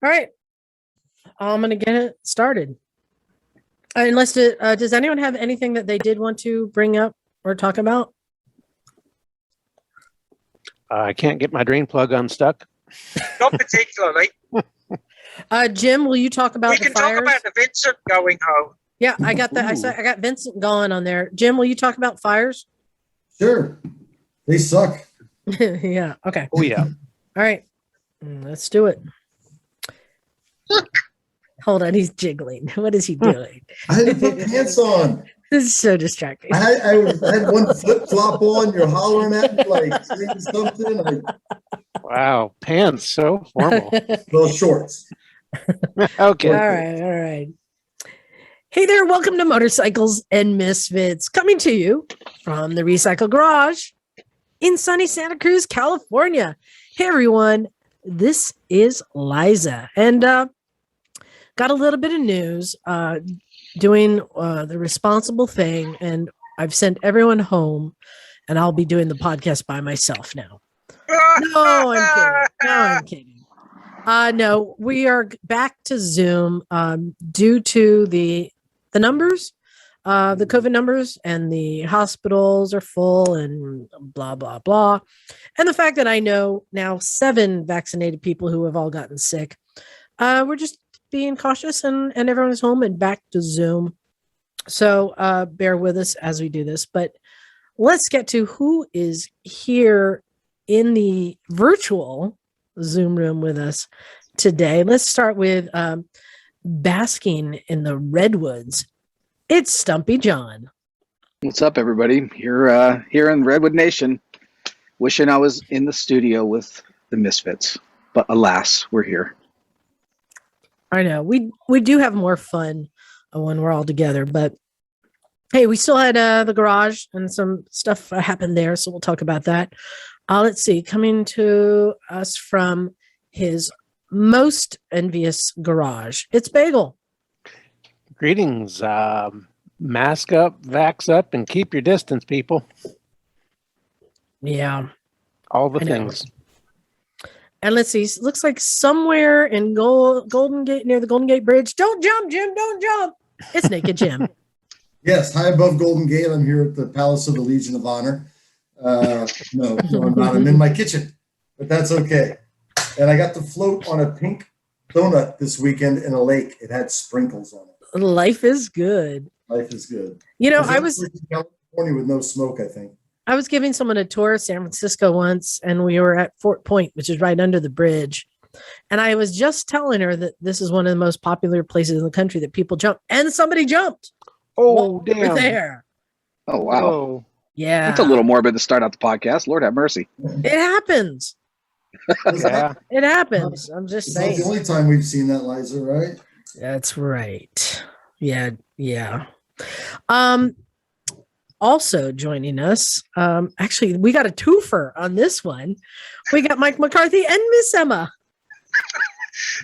All right. I'm going to get it started. Unless, does anyone have anything that they did want to bring up or talk about? I can't get my drain plug unstuck. Not particularly. Jim, will you talk about the fires? We can talk about the Vincent going home. Yeah, I got that. I got Vincent going on there. Jim, will you talk about fires? Sure. They suck. Yeah. Okay. Oh, yeah. All right. Let's do it. Hold on. He's jiggling. What is he doing? I had to put pants on. This is so distracting. I had one flip flop on. You're hollering at me like saying something. Wow. Pants. So formal. Well, shorts. Okay. All right. Hey there. Welcome to Motorcycles and Misfits, coming to you from the Recycle Garage in sunny Santa Cruz, California. Hey, everyone. This is Liza. And got a little bit of news. Doing the responsible thing, and I've sent everyone home, and I'll be doing the podcast by myself now. No, I'm kidding. No, we are back to Zoom due to the numbers, the COVID numbers, and the hospitals are full and blah, blah, blah. And the fact that I know now 7 vaccinated people who have all gotten sick. We're just being cautious, and everyone is home and back to Zoom. So bear with us as we do this. But let's get to who is here in the virtual Zoom room with us today. Let's start with basking in the redwoods. It's Stumpy John. What's up, everybody? Here in Redwood Nation. Wishing I was in the studio with the Misfits, but alas, we're here. I know we do have more fun when we're all together, but hey, we still had the garage and some stuff happened there, so we'll talk about that. Let's see, coming to us from his most envious garage, it's Bagel. Greetings. Mask up, vax up, and keep your distance, people. Yeah, all the things. And let's see, looks like somewhere in Golden Gate, near the Golden Gate Bridge. Don't jump, Jim, don't jump. It's Naked Jim. Yes, high above Golden Gate. I'm here at the Palace of the Legion of Honor. No, I'm not. I'm in my kitchen, but that's okay. And I got to float on a pink donut this weekend in a lake. It had sprinkles on it. Life is good. Life is good. You know, I was in California with no smoke, I think. I was giving someone a tour of San Francisco once, and we were at Fort Point, which is right under the bridge. And I was just telling her that this is one of the most popular places in the country that people jump. And somebody jumped. Oh, damn. We were there. Oh, wow. Whoa. Yeah. That's a little morbid to start out the podcast. Lord have mercy. It happens. Yeah. It happens. I'm just It's saying. not the only time we've seen that, Liza, right? That's right. Yeah. Also joining us, actually, we got a twofer on this one. We got Mike McCarthy and Miss Emma.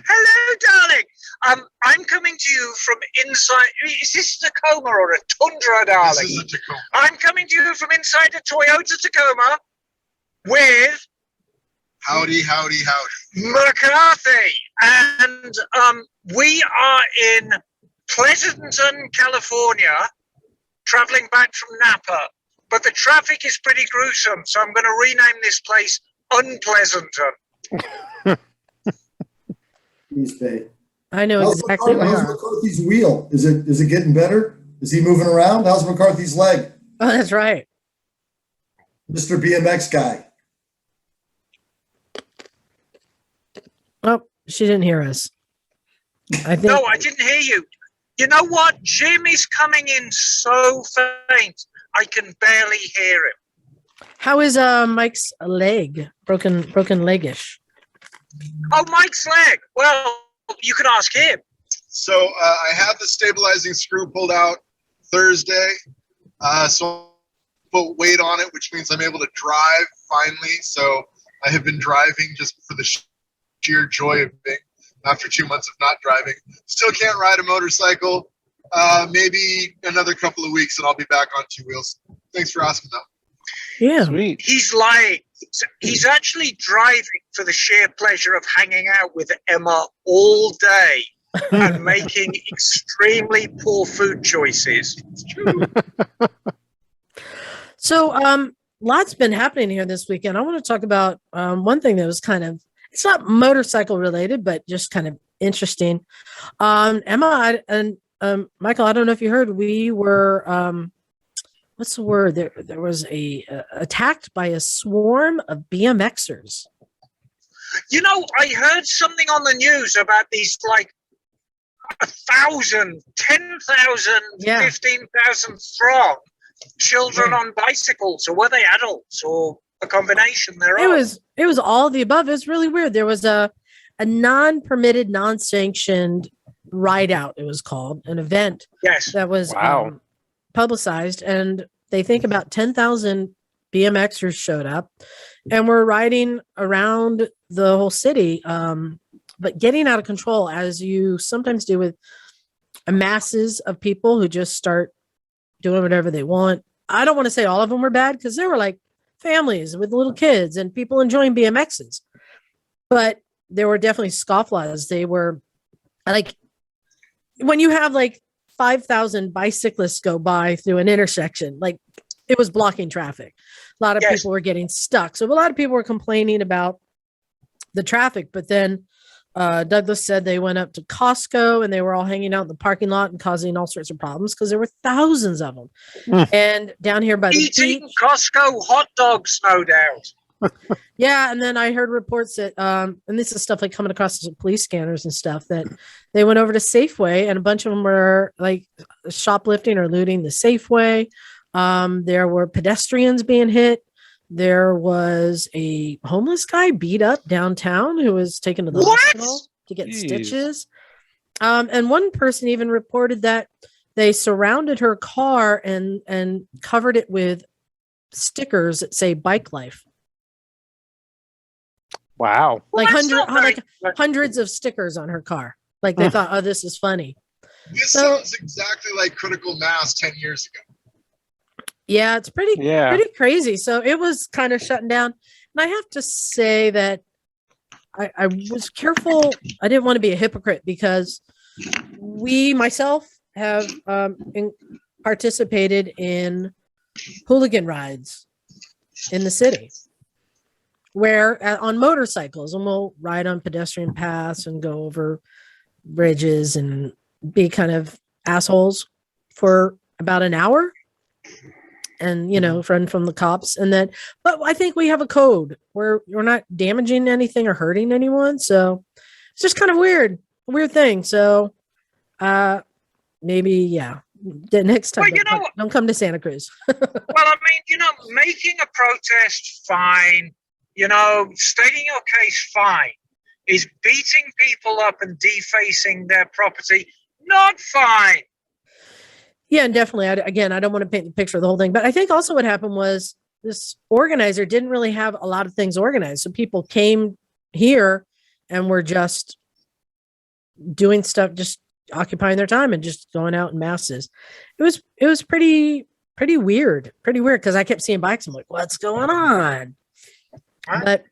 Hello, darling. I'm coming to you from inside. Is this a Tacoma or a Tundra, darling? This is a Tacoma. I'm coming to you from inside a Toyota Tacoma with Howdy. McCarthy, and we are in Pleasanton, California, traveling back from Napa, but the traffic is pretty gruesome, so I'm going to rename this place Unpleasanton. Please pay. I know exactly where. How's McCarthy's wheel? Is it getting better? Is he moving around? How's McCarthy's leg? Oh, that's right. Mr. BMX guy. Oh, she didn't hear us. No, I didn't hear you. You know what? Jim is coming in so faint, I can barely hear him. How is Mike's leg? Broken leggish. Oh, Mike's leg. Well, you can ask him. So I had the stabilizing screw pulled out Thursday. So I put weight on it, which means I'm able to drive finally. So I have been driving just for the sheer joy of being after 2 months of not driving. Still can't ride a motorcycle. Maybe another couple of weeks and I'll be back on 2 wheels. Thanks for asking, though. Yeah. Sweet. He's lying. He's actually driving for the sheer pleasure of hanging out with Emma all day and making extremely poor food choices. It's true. So, lots been happening here this weekend. I want to talk about one thing that was it's not motorcycle related, but just kind of interesting. Emma and Michael, I don't know if you heard, we were, what's the word? There was attacked by a swarm of BMXers. You know, I heard something on the news about these like 1,000, 10,000, Yeah. 15,000 strong children on bicycles, or were they adults, or a combination thereof? It was all of the above. It was really weird. There was a non-permitted, non-sanctioned ride out, it was called, an event Yes. that was Wow. publicized, and they think about 10,000 BMXers showed up and were riding around the whole city, but getting out of control, as you sometimes do with masses of people who just start doing whatever they want. I don't want to say all of them were bad, because there were like families with little kids and people enjoying BMXs, but there were definitely scofflaws. They were like, when you have like 5,000 bicyclists go by through an intersection, like it was blocking traffic. A lot of Yes. people were getting stuck. So a lot of people were complaining about the traffic, but then Douglas said they went up to Costco and they were all hanging out in the parking lot and causing all sorts of problems because there were thousands of them. And down here by the Eating beach, Costco hot dogs, no doubt. yeah. And then I heard reports that, and this is stuff like coming across the police scanners and stuff, that they went over to Safeway and a bunch of them were like shoplifting or looting the Safeway. There were pedestrians being hit. There was a homeless guy beat up downtown who was taken to the What? hospital to get Jeez. stitches. And one person even reported that they surrounded her car and covered it with stickers that say "Bike Life." Wow. Well, Like that's not very- hundreds of stickers on her car. Like they thought, oh, this is funny. This So- sounds exactly like Critical Mass 10 years ago. Yeah, it's pretty Yeah. crazy. So it was kind of shutting down. And I have to say that I was careful. I didn't want to be a hypocrite, because myself have participated in hooligan rides in the city, where on motorcycles, and we'll ride on pedestrian paths and go over bridges and be kind of assholes for about an hour, and run from the cops. And then, but I think we have a code where we're not damaging anything or hurting anyone. So it's just kind of a weird thing. So maybe, the next time, Well, don't come to Santa Cruz. Well, I mean, making a protest, fine. Stating your case, fine. Is beating people up and defacing their property not fine? Yeah, and definitely. I don't want to paint the picture of the whole thing, but I think also what happened was this organizer didn't really have a lot of things organized. So people came here and were just doing stuff, just occupying their time and just going out in masses. It was pretty weird, because I kept seeing bikes. I'm like, what's going on? But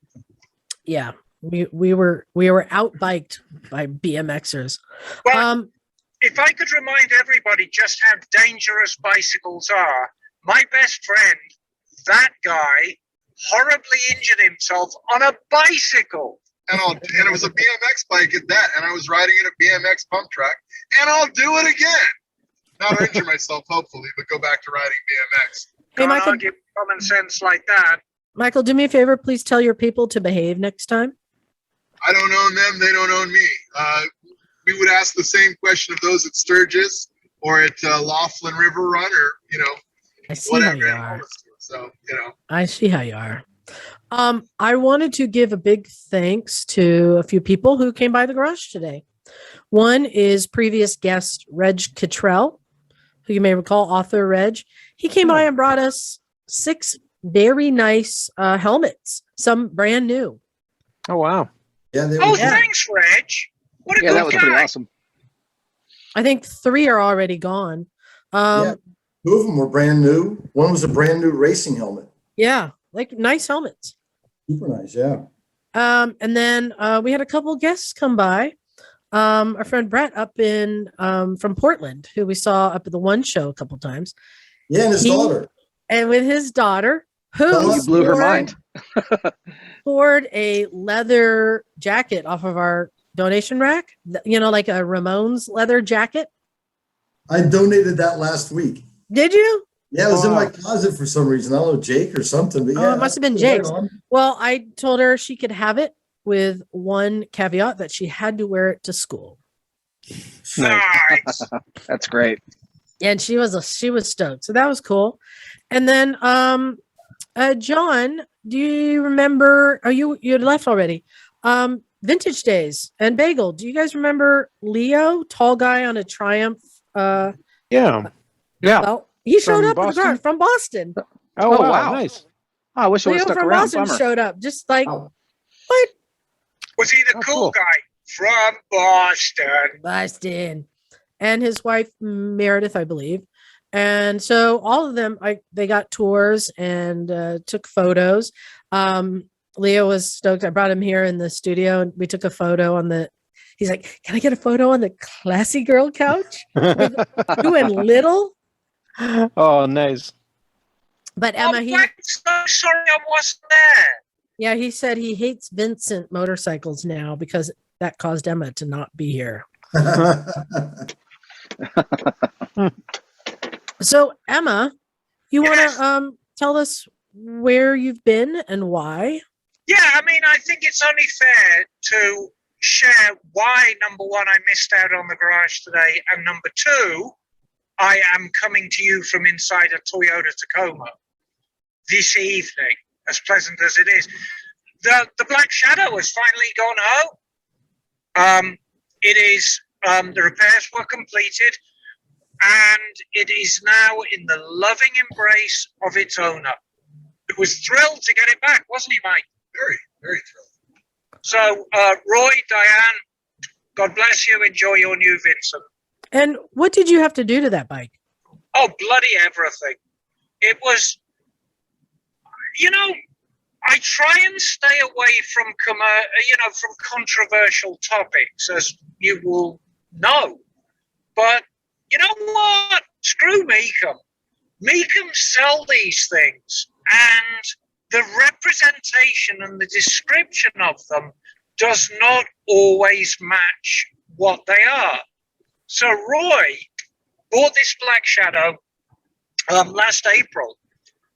yeah, we were outbiked by BMXers. Well, if I could remind everybody just how dangerous bicycles are, my best friend, that guy, horribly injured himself on a bicycle. And it was a BMX bike at that, and I was riding it at BMX pump track, and I'll do it again. Not injure myself, hopefully, but go back to riding BMX. Hey, Can't Michael, argue with common sense like that. Michael, do me a favor, please tell your people to behave next time. I don't own them; they don't own me. We would ask the same question of those at Sturgis or at Laughlin River Run, or I see how whatever. you are. So I see how you are. I wanted to give a big thanks to a few people who came by the garage today. One is previous guest Reg Cottrell, who you may recall, author Reg. He came by and brought us 6 very nice helmets, some brand new. Oh, wow. Yeah, they Oh, were, thanks, Reg. What a Yeah, good that was guy. pretty awesome. I think 3 are already gone. Yeah. 2 of them were brand new. One was a brand new racing helmet. Yeah, like nice helmets. Super nice. Yeah. And then we had a couple guests come by. Our friend Brett up in from Portland, who we saw up at the One Show a couple times. Yeah, and his daughter. And with his daughter, Oh, who You blew her mind. poured a leather jacket off of our donation rack, like a Ramones leather jacket. I donated that last week. Did you? Yeah, it was in my Wow. closet for some reason. I don't know, Jake or something. But Oh, yeah, it must have been right Jake's. on. Well, I told her she could have it with one caveat, that she had to wear it to school. Nice. Nice. That's great. And she was stoked. So that was cool. And then John, do you remember, you had left already. Vintage Days and Bagel. Do you guys remember Leo, tall guy on a Triumph? Yeah. Well, he showed From up Boston? from Boston. Oh, Oh, wow. wow. Nice. Oh, I wish I would Leo have stuck from around. Boston Bummer. showed up, just like, Wow. what? Was he the Oh, cool cool. guy from Boston? Boston. And his wife, Meredith, I believe. And so all of them, they got tours and took photos. Leo was stoked. I brought him here in the studio and we took a photo he's like, can I get a photo on the classy girl couch? You and Little? Oh, nice. But Emma, I'm so sorry I wasn't there. he said he hates Vincent motorcycles now because that caused Emma to not be here. So Emma, you Yes. want to tell us where you've been and why? Yeah, I mean, I think it's only fair to share why, number one, I missed out on the garage today, and number two, I am coming to you from inside a Toyota Tacoma this evening, as pleasant as it is. The Black Shadow has finally gone home. It is, the repairs were completed, and it is now in the loving embrace of its owner, who was thrilled to get it back, wasn't he, Mike? Very, very thrilled. So, Roy, Diane, God bless you. Enjoy your new Vincent. And what did you have to do to that bike? Oh, bloody everything. It was, I try and stay away from, from controversial topics, as you will know. But you know what? Screw Meekum. Meekum sell these things, and the representation and the description of them does not always match what they are. So Roy bought this Black Shadow last April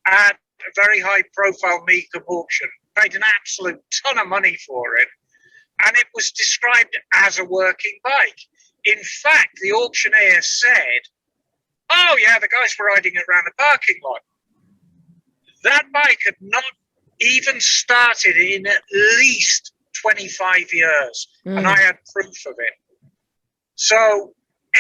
at a very high-profile Meekum auction, paid an absolute ton of money for it, and it was described as a working bike. In fact, the auctioneer said, oh yeah, the guys were riding it around the parking lot. That bike had not even started in at least 25 years, and I had proof of it. So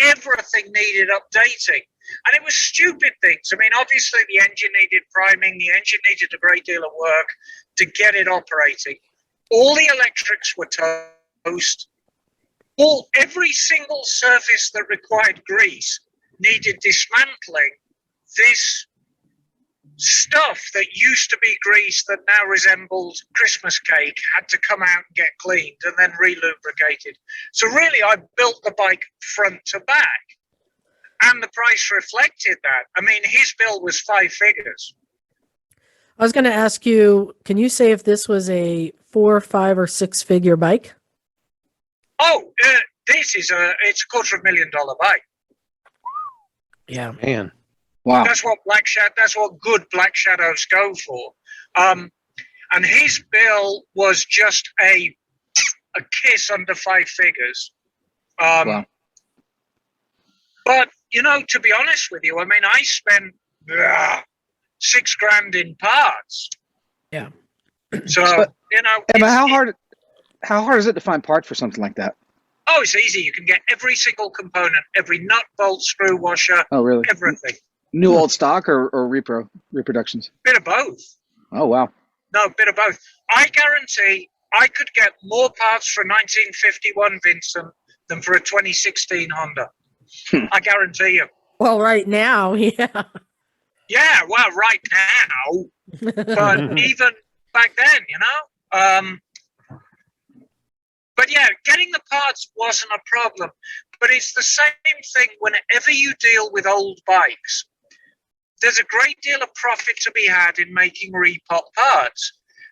everything needed updating, and it was stupid things. I mean, obviously the engine needed priming, the engine needed a great deal of work to get it operating. All the electrics were toast. Every single surface that required grease needed dismantling. This stuff that used to be grease that now resembled Christmas cake had to come out and get cleaned and then re-lubricated. So really, I built the bike front to back, and the price reflected that. I mean, his bill was 5 figures. I was going to ask you, can you say if this was a 4, 5, or 6 figure bike? Oh, this is it's $250,000 bike. Yeah. Man. Wow. That's what good Black Shadows go for. And his bill was just a kiss under 5 figures. Wow. But, to be honest with you, I mean, I spent $6,000 in parts. Yeah. So, Emma, how hard is it to find parts for something like that? Oh, it's easy. You can get every single component, every nut, bolt, screw, washer, Oh, really? everything. New old stock or reproductions? Bit of both. Oh, wow. No, bit of both. I guarantee I could get more parts for a 1951 Vincent than for a 2016 Honda. I guarantee you. Well, right now, yeah. Yeah, well, right now. But back then, you know. But yeah, getting the parts wasn't a problem. But it's the same thing whenever you deal with old bikes. There's a great deal of profit to be had in making repop parts.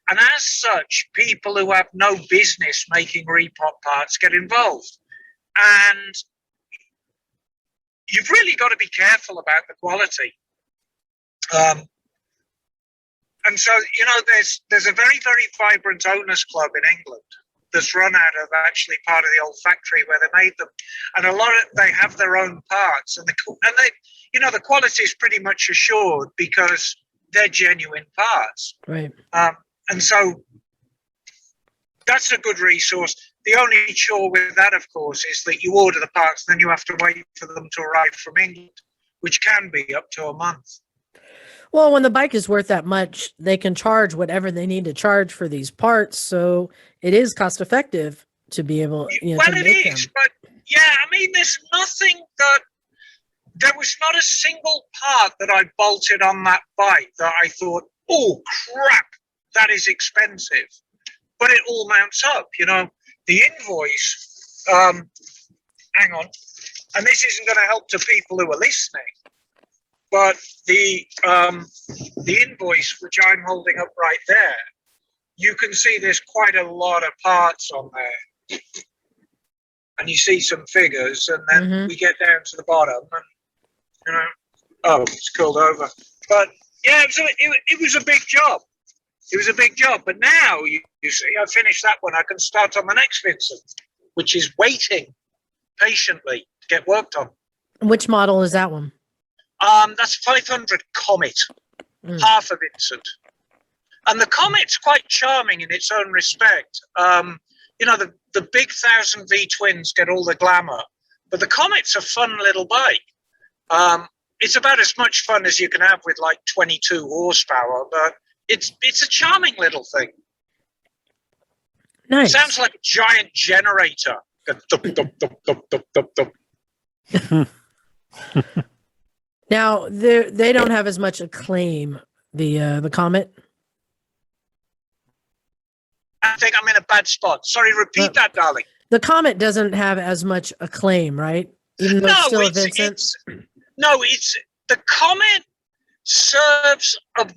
And as such, people who have no business making repop parts get involved. And you've really got to be careful about the quality. And so, you know, there's a very, very vibrant owners club in England that's run out of actually part of the old factory where they made them, and they have their own parts, and they, you know, the quality is pretty much assured because they're genuine parts. Right. And so that's a good resource. The only chore with that, of course, is that you order the parts, then you have to wait for them to arrive from England, which can be up to a month. Well, when the bike is worth that much, they can charge whatever they need to charge for these parts. So it is cost effective to be able, you know, well, to it make is, them. but yeah, I mean, there was not a single part that I bolted on that bike that I thought, oh crap, that is expensive. But it all mounts up, you know. The invoice, hang on, and this isn't going to help to people who are listening, but the invoice, which I'm holding up right there, you can see there's quite a lot of parts on there. And you see some figures, and then we get down to the bottom, and, you know, oh, it's curled over. But, yeah, it was a big job. It was a big job. But now, you see, I finished that one. I can start on the next Vincent, which is waiting patiently to get worked on. Which model is that one? That's 500 Comet, half a Vincent. And the Comet's quite charming in its own respect. You know, the big 1000V twins get all the glamour, but the Comet's a fun little bike. It's about as much fun as you can have with like 22 horsepower, but it's a charming little thing. Nice. Sounds like a giant generator. Now they don't have as much acclaim. The Comet. I think I'm in a bad spot. Sorry, repeat that, darling. The Comet doesn't have as much acclaim, right? Even though it's still a Vincent. It's the Comet serves a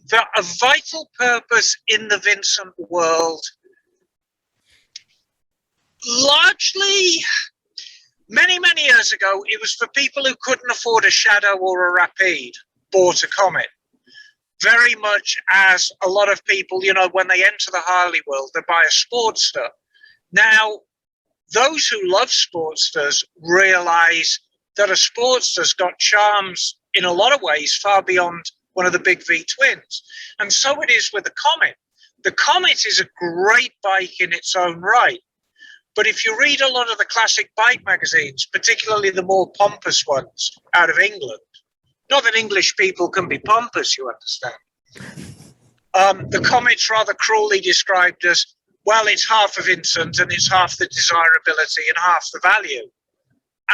vital purpose in the Vincent world. Largely, many years ago, it was for people who couldn't afford a Shadow or a Rapide, bought a Comet. Very much as a lot of people, you know, when they enter the Harley world, they buy a Sportster. Now, those who love Sportsters realize that a Sportster's got charms in a lot of ways far beyond one of the big V twins. And so it is with the Comet. The Comet is a great bike in its own right. But if you read a lot of the classic bike magazines, particularly the more pompous ones out of England, not that English people can be pompous, you understand. The Comet's rather cruelly described as, well, it's half a Vincent and it's half the desirability and half the value.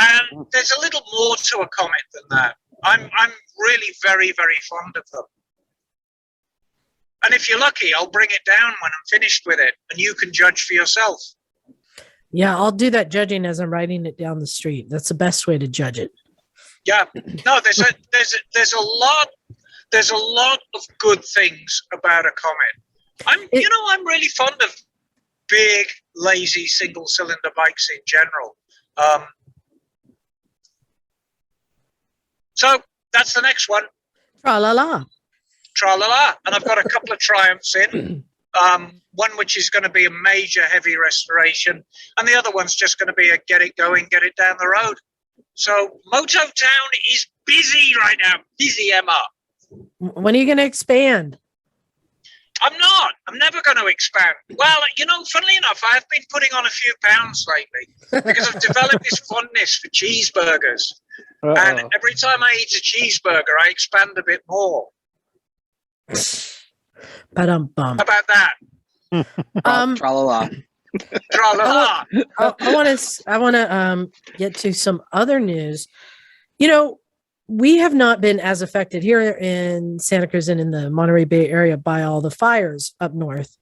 And there's a little more to a Comet than that. I'm really very, very fond of them. And if you're lucky, I'll bring it down when I'm finished with it, and you can judge for yourself. Yeah, I'll do that judging as I'm riding it down the street. That's the best way to judge it. Yeah, no, there's a lot of good things about a Comet. I'm really fond of big, lazy single-cylinder bikes in general. So that's the next one. Tra-la-la. Tra-la-la. And I've got a couple of Triumphs in. One which is going to be a major heavy restoration, and the other one's just going to be a get it going, get it down the road. So Moto Town is busy right now. Busy, Emma. When are you going to expand? I'm not. I'm never going to expand. Well, you know, funnily enough, I've been putting on a few pounds lately because I've developed this fondness for cheeseburgers. And every time I eat a cheeseburger, I expand a bit more. Ba-dum-bum. How about that? Tra-la-la. Tra-la-la. I want to get to some other news. You know, we have not been as affected here in Santa Cruz and in the Monterey Bay area by all the fires up north.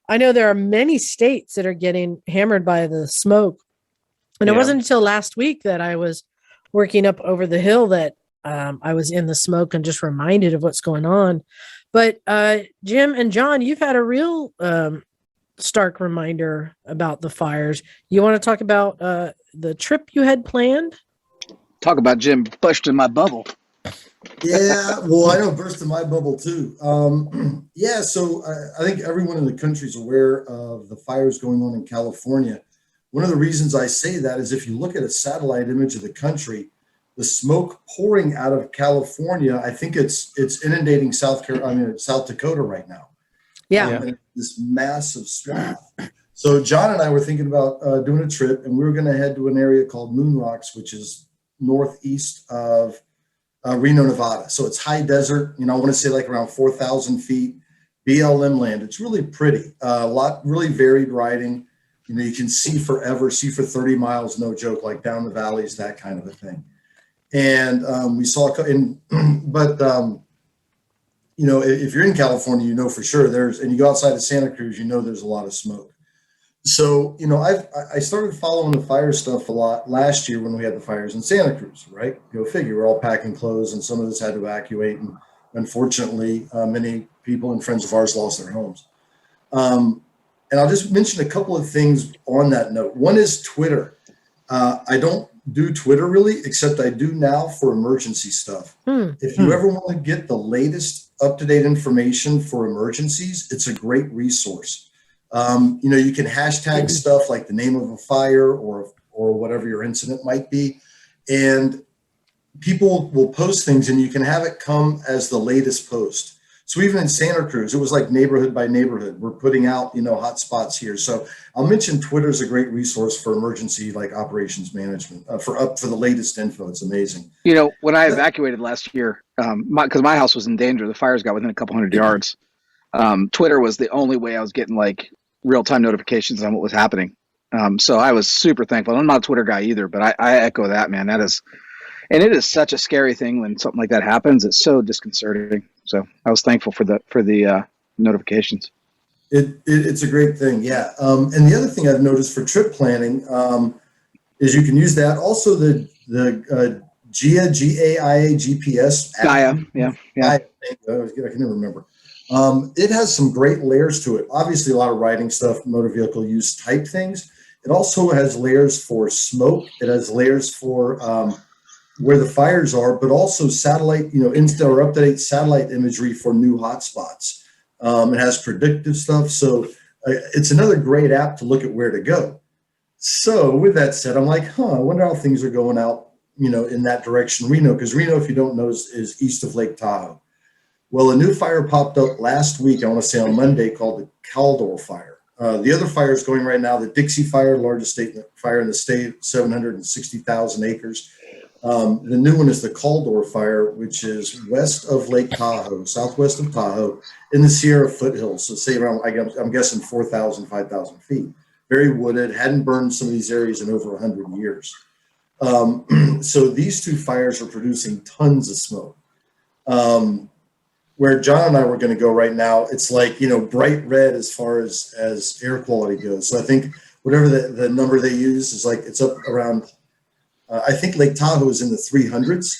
I know there are many states that are getting hammered by the smoke. And it Yeah. wasn't until last week that I was working up over the hill that I was in the smoke and just reminded of what's going on. But Jim and John, you've had a real stark reminder about the fires. You want to talk about the trip you had planned? Talk about Jim busting my bubble. Yeah, well, I know burst in my bubble too. Yeah, so I think everyone in the country is aware of the fires going on in California. One of the reasons I say that is if you look at a satellite image of the country, the smoke pouring out of California, I think it's inundating South Dakota right now. Yeah. And this massive swath. So John and I were thinking about doing a trip, and we were going to head to an area called Moon Rocks, which is northeast of Reno, Nevada. So it's high desert, I want to say like around 4,000 feet, BLM land. It's really pretty, really varied riding. You can see forever, see for 30 miles, no joke, like down the valleys, that kind of a thing. And we saw, if you're in California, for sure and you go outside of Santa Cruz, there's a lot of smoke. So, I started following the fire stuff a lot last year when we had the fires in Santa Cruz, right? Go figure, we're all packing clothes and some of us had to evacuate. And unfortunately, many people and friends of ours lost their homes. And I'll just mention a couple of things on that note. One is Twitter. I don't do Twitter really, except I do now for emergency stuff. If you ever want to get the latest up-to-date information for emergencies, it's a great resource. You can hashtag stuff like the name of a fire or whatever your incident might be. And people will post things and you can have it come as the latest post. So even in Santa Cruz, it was like neighborhood by neighborhood. We're putting out, hot spots here. So I'll mention Twitter is a great resource for emergency like operations management for the latest info. It's amazing. When I evacuated last year, because my house was in danger, the fires got within a couple hundred yards. Twitter was the only way I was getting like real-time notifications on what was happening. So I was super thankful. I'm not a Twitter guy either, but I echo that, man. And it is such a scary thing when something like that happens. It's so disconcerting. So I was thankful for the notifications. It's a great thing, yeah. And the other thing I've noticed for trip planning is you can use that. Also, the GAIA GPS app. Gaia, yeah. I can never remember. It has some great layers to it. Obviously, a lot of riding stuff, motor vehicle use type things. It also has layers for smoke. It has layers for where the fires are, but also satellite, or up-to-date satellite imagery for new hotspots. It has predictive stuff. So it's another great app to look at where to go. So with that said, I'm like, I wonder how things are going out, in that direction. Reno, because Reno, if you don't know, is east of Lake Tahoe. Well, a new fire popped up last week, I want to say on Monday, called the Caldor Fire. The other fire is going right now, the Dixie Fire, largest fire in the state, 760,000 acres. The new one is the Caldor Fire, which is west of Lake Tahoe, southwest of Tahoe, in the Sierra foothills. So say around, I'm guessing 4,000, 5,000 feet. Very wooded, hadn't burned some of these areas in over 100 years. So these two fires are producing tons of smoke. Where John and I were going to go right now, it's like, bright red as far as air quality goes. So I think whatever the number they use is like, it's up around, I think Lake Tahoe is in the 300s,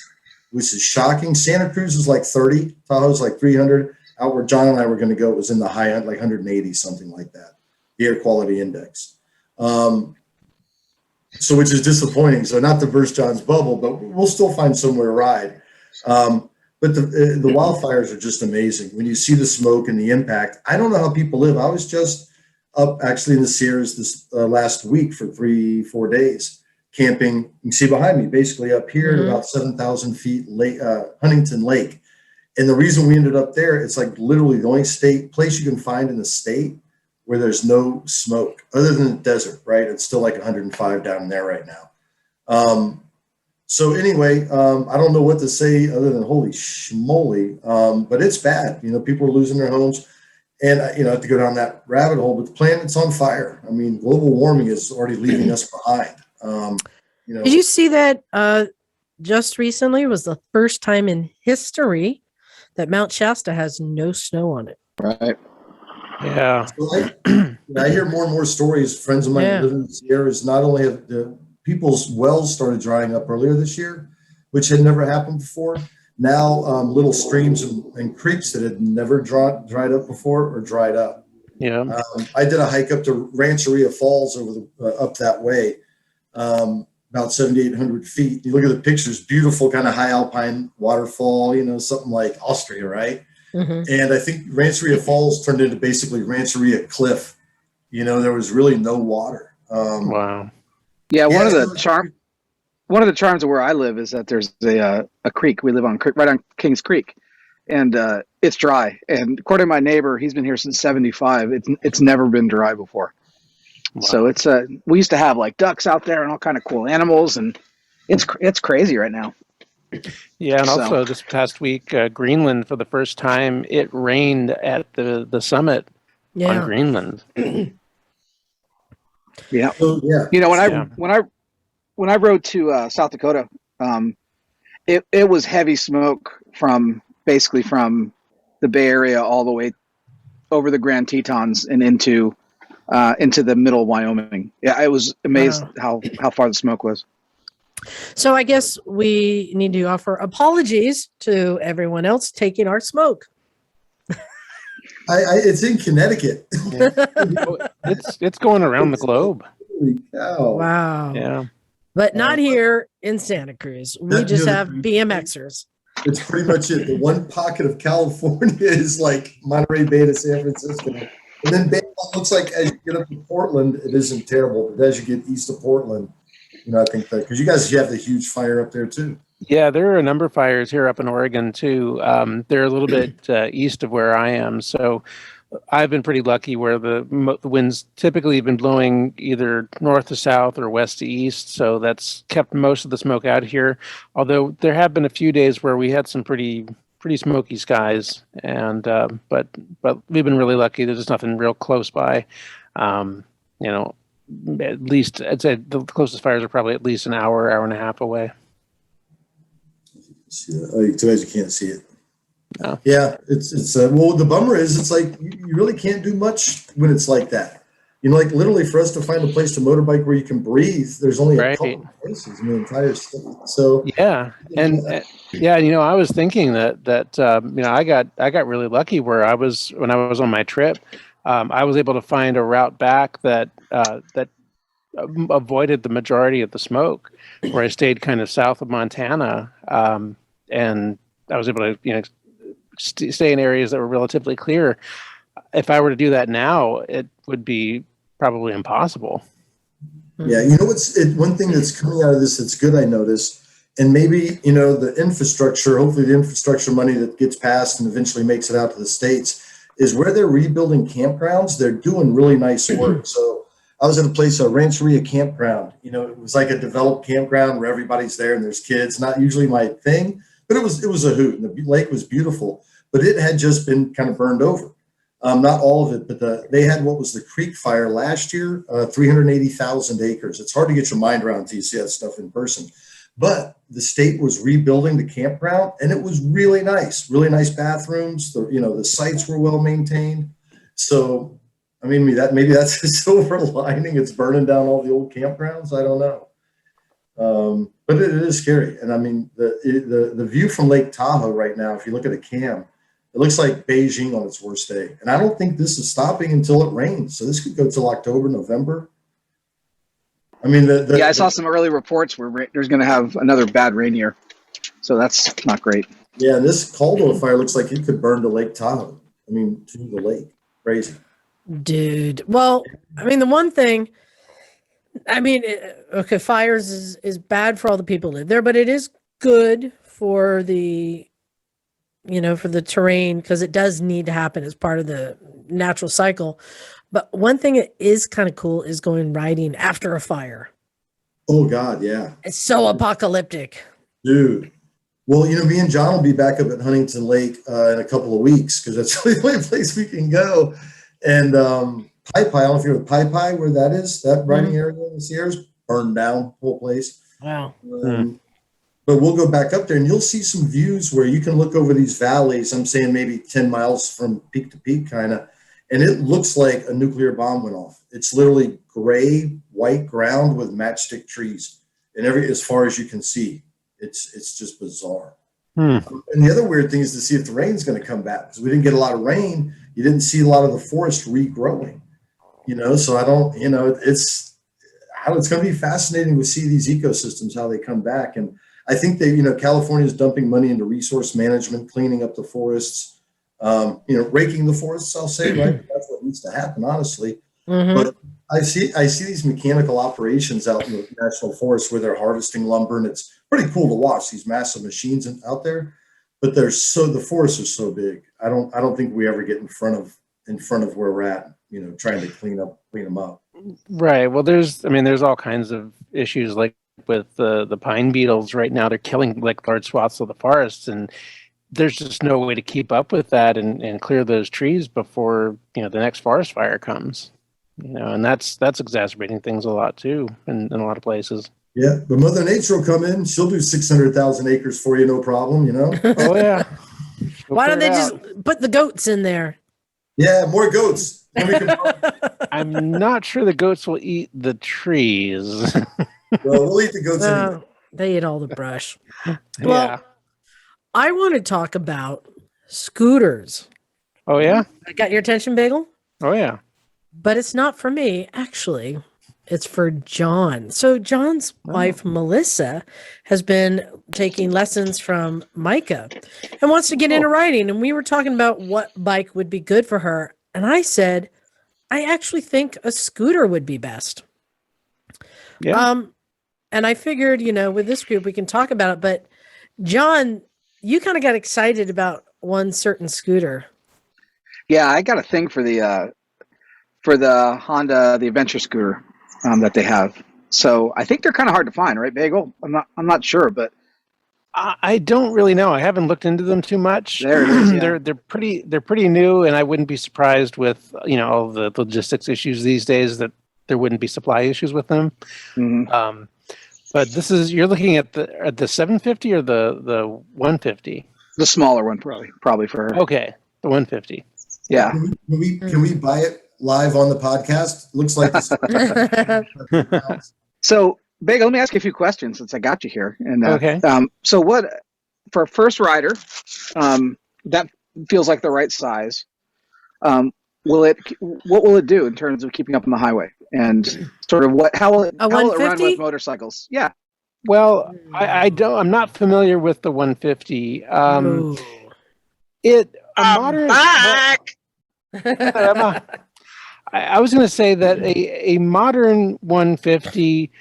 which is shocking. Santa Cruz is like 30, Tahoe's like 300. Out where John and I were going to go, it was in the high end, like 180, something like that, the air quality index. So which is disappointing. So not to burst John's bubble, but we'll still find somewhere to ride. But the wildfires are just amazing. When you see the smoke and the impact, I don't know how people live. I was just up actually in the Sierras this last week for 3-4 days camping. You can see behind me, basically up here at about 7,000 feet, Huntington Lake. And the reason we ended up there, it's like literally the only place you can find in the state where there's no smoke other than the desert, right? It's still like 105 down there right now. So anyway, I don't know what to say other than holy schmoly, but it's bad. People are losing their homes, and I have to go down that rabbit hole. But the planet's on fire. I mean, global warming is already leaving us behind. Did you see that just recently was the first time in history that Mount Shasta has no snow on it. Right. Yeah. So I hear more and more stories. Friends of mine that live in the Sierras, not only have the people's wells started drying up earlier this year, which had never happened before. Now, little streams and creeks that had never dried up before are dried up. Yeah. I did a hike up to Rancheria Falls up that way, about 7,800 feet. You look at the pictures, beautiful kind of high alpine waterfall, something like Austria, right? Mm-hmm. And I think Rancheria Falls turned into basically Rancheria Cliff. There was really no water. Wow. Yeah, one of the charms of where I live is that there's a creek. We live on right on Kings Creek, and it's dry. And according to my neighbor, he's been here since '75. It's never been dry before. Wow. So it's we used to have like ducks out there and all kind of cool animals, and it's crazy right now. Yeah, and also this past week, Greenland, for the first time, it rained at the summit on Greenland. Yeah. So, yeah. When I rode to South Dakota, it was heavy smoke from the Bay Area all the way over the Grand Tetons and into the middle of Wyoming. Yeah, I was amazed how far the smoke was. So I guess we need to offer apologies to everyone else taking our smoke. It's in Connecticut. It's going around the globe. Holy cow. Wow. Yeah. But not here in Santa Cruz. We just have BMXers. It's pretty much it. The one pocket of California is like Monterey Bay to San Francisco. And then Bagel looks like as you get up to Portland, it isn't terrible. But as you get east of Portland, I think that because you have the huge fire up there too. Yeah, there are a number of fires here up in Oregon too. They're a little bit east of where I am, so I've been pretty lucky where the winds typically have been blowing either north to south or west to east, so that's kept most of the smoke out here. Although there have been a few days where we had some pretty smoky skies, and but we've been really lucky. There's just nothing real close by. At least I'd say the closest fires are probably at least an hour and a half away. See that? Oh, too bad you can't see it. No. Yeah, it's well, the bummer is it's like you really can't do much when it's like that. Like literally for us to find a place to motorbike where you can breathe, there's only a couple of places in the entire state. So yeah, and I was thinking that I got really lucky where when I was on my trip. I was able to find a route back that avoided the majority of the smoke, where I stayed kind of south of Montana, and I was able to stay in areas that were relatively clear. If I were to do that now, it would be probably impossible. Yeah, one thing that's coming out of this that's good, I noticed, and maybe the infrastructure, hopefully the infrastructure money that gets passed and eventually makes it out to the states, is where they're rebuilding campgrounds. They're doing really nice work. So I was at a place, a Rancheria campground. It was like a developed campground where everybody's there and there's kids. Not usually my thing, but it was a hoot. And the lake was beautiful, but it had just been kind of burned over. Not all of it, but they had what was the creek fire last year, 380,000 acres. It's hard to get your mind around until you see that stuff in person. But the state was rebuilding the campground, and it was really nice bathrooms. The sites were well maintained. So, I mean, maybe that's a silver lining. It's burning down all the old campgrounds. I don't know, but it is scary. And I mean, the view from Lake Tahoe right now, if you look at a cam, it looks like Beijing on its worst day. And I don't think this is stopping until it rains. So this could go till October, November. I mean, I saw some early reports where there's going to have another bad rain year, so that's not great. Yeah, and this Caldwell fire looks like it could burn to Lake Tahoe. I mean, to the lake. Crazy. Dude. Well, I mean, the one thing, fires is bad for all the people who live there, but it is good for the terrain because it does need to happen as part of the natural cycle. But one thing that is kind of cool is going riding after a fire. Oh, God, yeah. It's so apocalyptic. Dude. Well, me and John will be back up at Huntington Lake in a couple of weeks because that's really the only place we can go. And Pai Pai, I don't know if you're at Pai Pai, where that is, that riding area in the Sierras, burned down, whole place. Wow. But but we'll go back up there and you'll see some views where you can look over these valleys. I'm saying maybe 10 miles from peak to peak kind of, and it looks like a nuclear bomb went off. It's literally gray, white ground with matchstick trees and as far as you can see. It's just bizarre. And the other weird thing is to see if the rain's going to come back, because we didn't get a lot of rain. You didn't see a lot of the forest regrowing, so I don't, it's going to be fascinating to see these ecosystems, how they come back. And I think that, California is dumping money into resource management, cleaning up the forests, raking the forests, I'll say, right? That's what needs to happen, honestly. But I see these mechanical operations out in the national forest where they're harvesting lumber, and it's pretty cool to watch these massive machines out there. But the forests are so big. I don't think we ever get in front of where we're at, trying to clean them up. Right. Well, there's all kinds of issues, like with the pine beetles right now. They're killing like large swaths of the forests, and there's just no way to keep up with that and clear those trees before the next forest fire comes. And that's exacerbating things a lot too in a lot of places. Yeah, but Mother Nature will come in. She'll do 600,000 acres for you, no problem. Oh yeah. Why don't they just put the goats in there? Yeah, more goats. I'm not sure the goats will eat the trees. Well, we'll eat the goats anyway. They eat all the brush. Yeah. Well, I want to talk about scooters. Oh yeah. I got your attention, Bagel? Oh yeah. But it's not for me, actually. It's for John. So John's wife, Melissa, has been taking lessons from Micah and wants to get into riding. And we were talking about what bike would be good for her. And I said, I actually think a scooter would be best. Yeah. And I figured, with this group, we can talk about it. But John, you kind of got excited about one certain scooter. Yeah, I got a thing for the Honda, the adventure scooter that they have. So I think they're kind of hard to find, right, Bagel? I'm not sure, but I don't really know. I haven't looked into them too much. There it is, yeah. They're pretty new, and I wouldn't be surprised with all the logistics issues these days that there wouldn't be supply issues with them. Mm-hmm. But you're looking at the 750 or the 150? The smaller one, probably for her. Okay, the 150. Yeah. Can we buy it live on the podcast? Looks like this. So, Bagel, let me ask you a few questions since I got you here. And okay. So, what for a first rider? That feels like the right size. What will it do in terms of keeping up on the highway, and sort of how will it run with motorcycles? Yeah. Well, I'm not familiar with the 150. I was going to say that a modern 150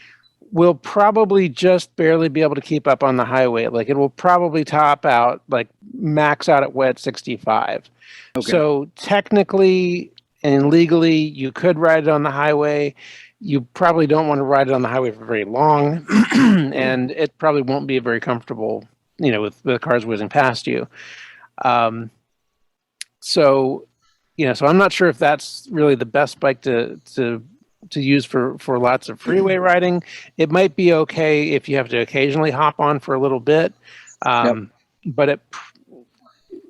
will probably just barely be able to keep up on the highway. Like, it will probably top out, like max out at wet 65. Okay. So technically and legally, you could ride it on the highway. You probably don't want to ride it on the highway for very long, and it probably won't be very comfortable, with the cars whizzing past you. So I'm not sure if that's really the best bike to use for lots of freeway riding. It might be okay if you have to occasionally hop on for a little bit, but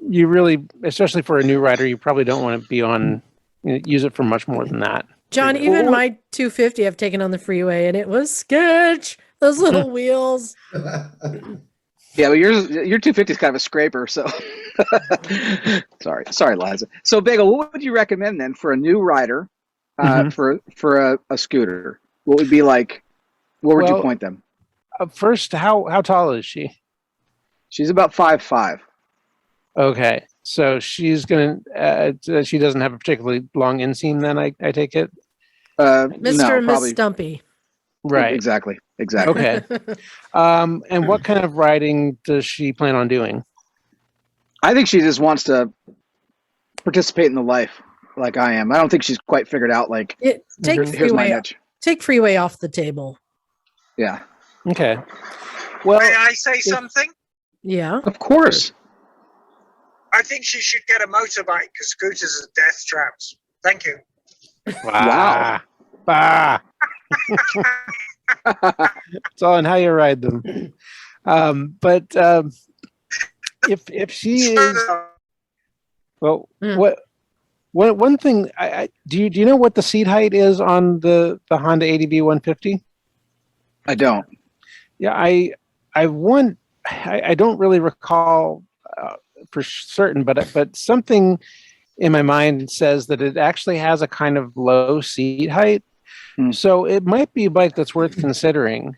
you really, especially for a new rider, you probably don't want to be on. Use it for much more than that. John, even my 250 I've taken on the freeway, and it was sketch. Those little wheels. Yeah, well, your 250 is kind of a scraper, so sorry, Liza. So, Bagel, what would you recommend then for a new rider for a scooter? What would be like? Where would you point them? First, how tall is she? She's about 5'5". Okay, so she's gonna. She doesn't have a particularly long inseam. Then I take it. Mr. and Miss Stumpy. Right. Exactly. Okay. And what kind of riding does she plan on doing? I think she just wants to participate in the life like I am. I don't think she's quite figured out, like, here's my niche. Take freeway off the table. Yeah. Okay. Well, may I say something? Yeah. Of course. I think she should get a motorbike because scooters are death traps. Thank you. Wow. Bah. It's all on how you ride them. But if she is, well, one thing do you know what the seat height is on the Honda ADV 150? I don't. Yeah, I don't really recall for certain, but something in my mind says that it actually has a kind of low seat height. So it might be a bike that's worth considering,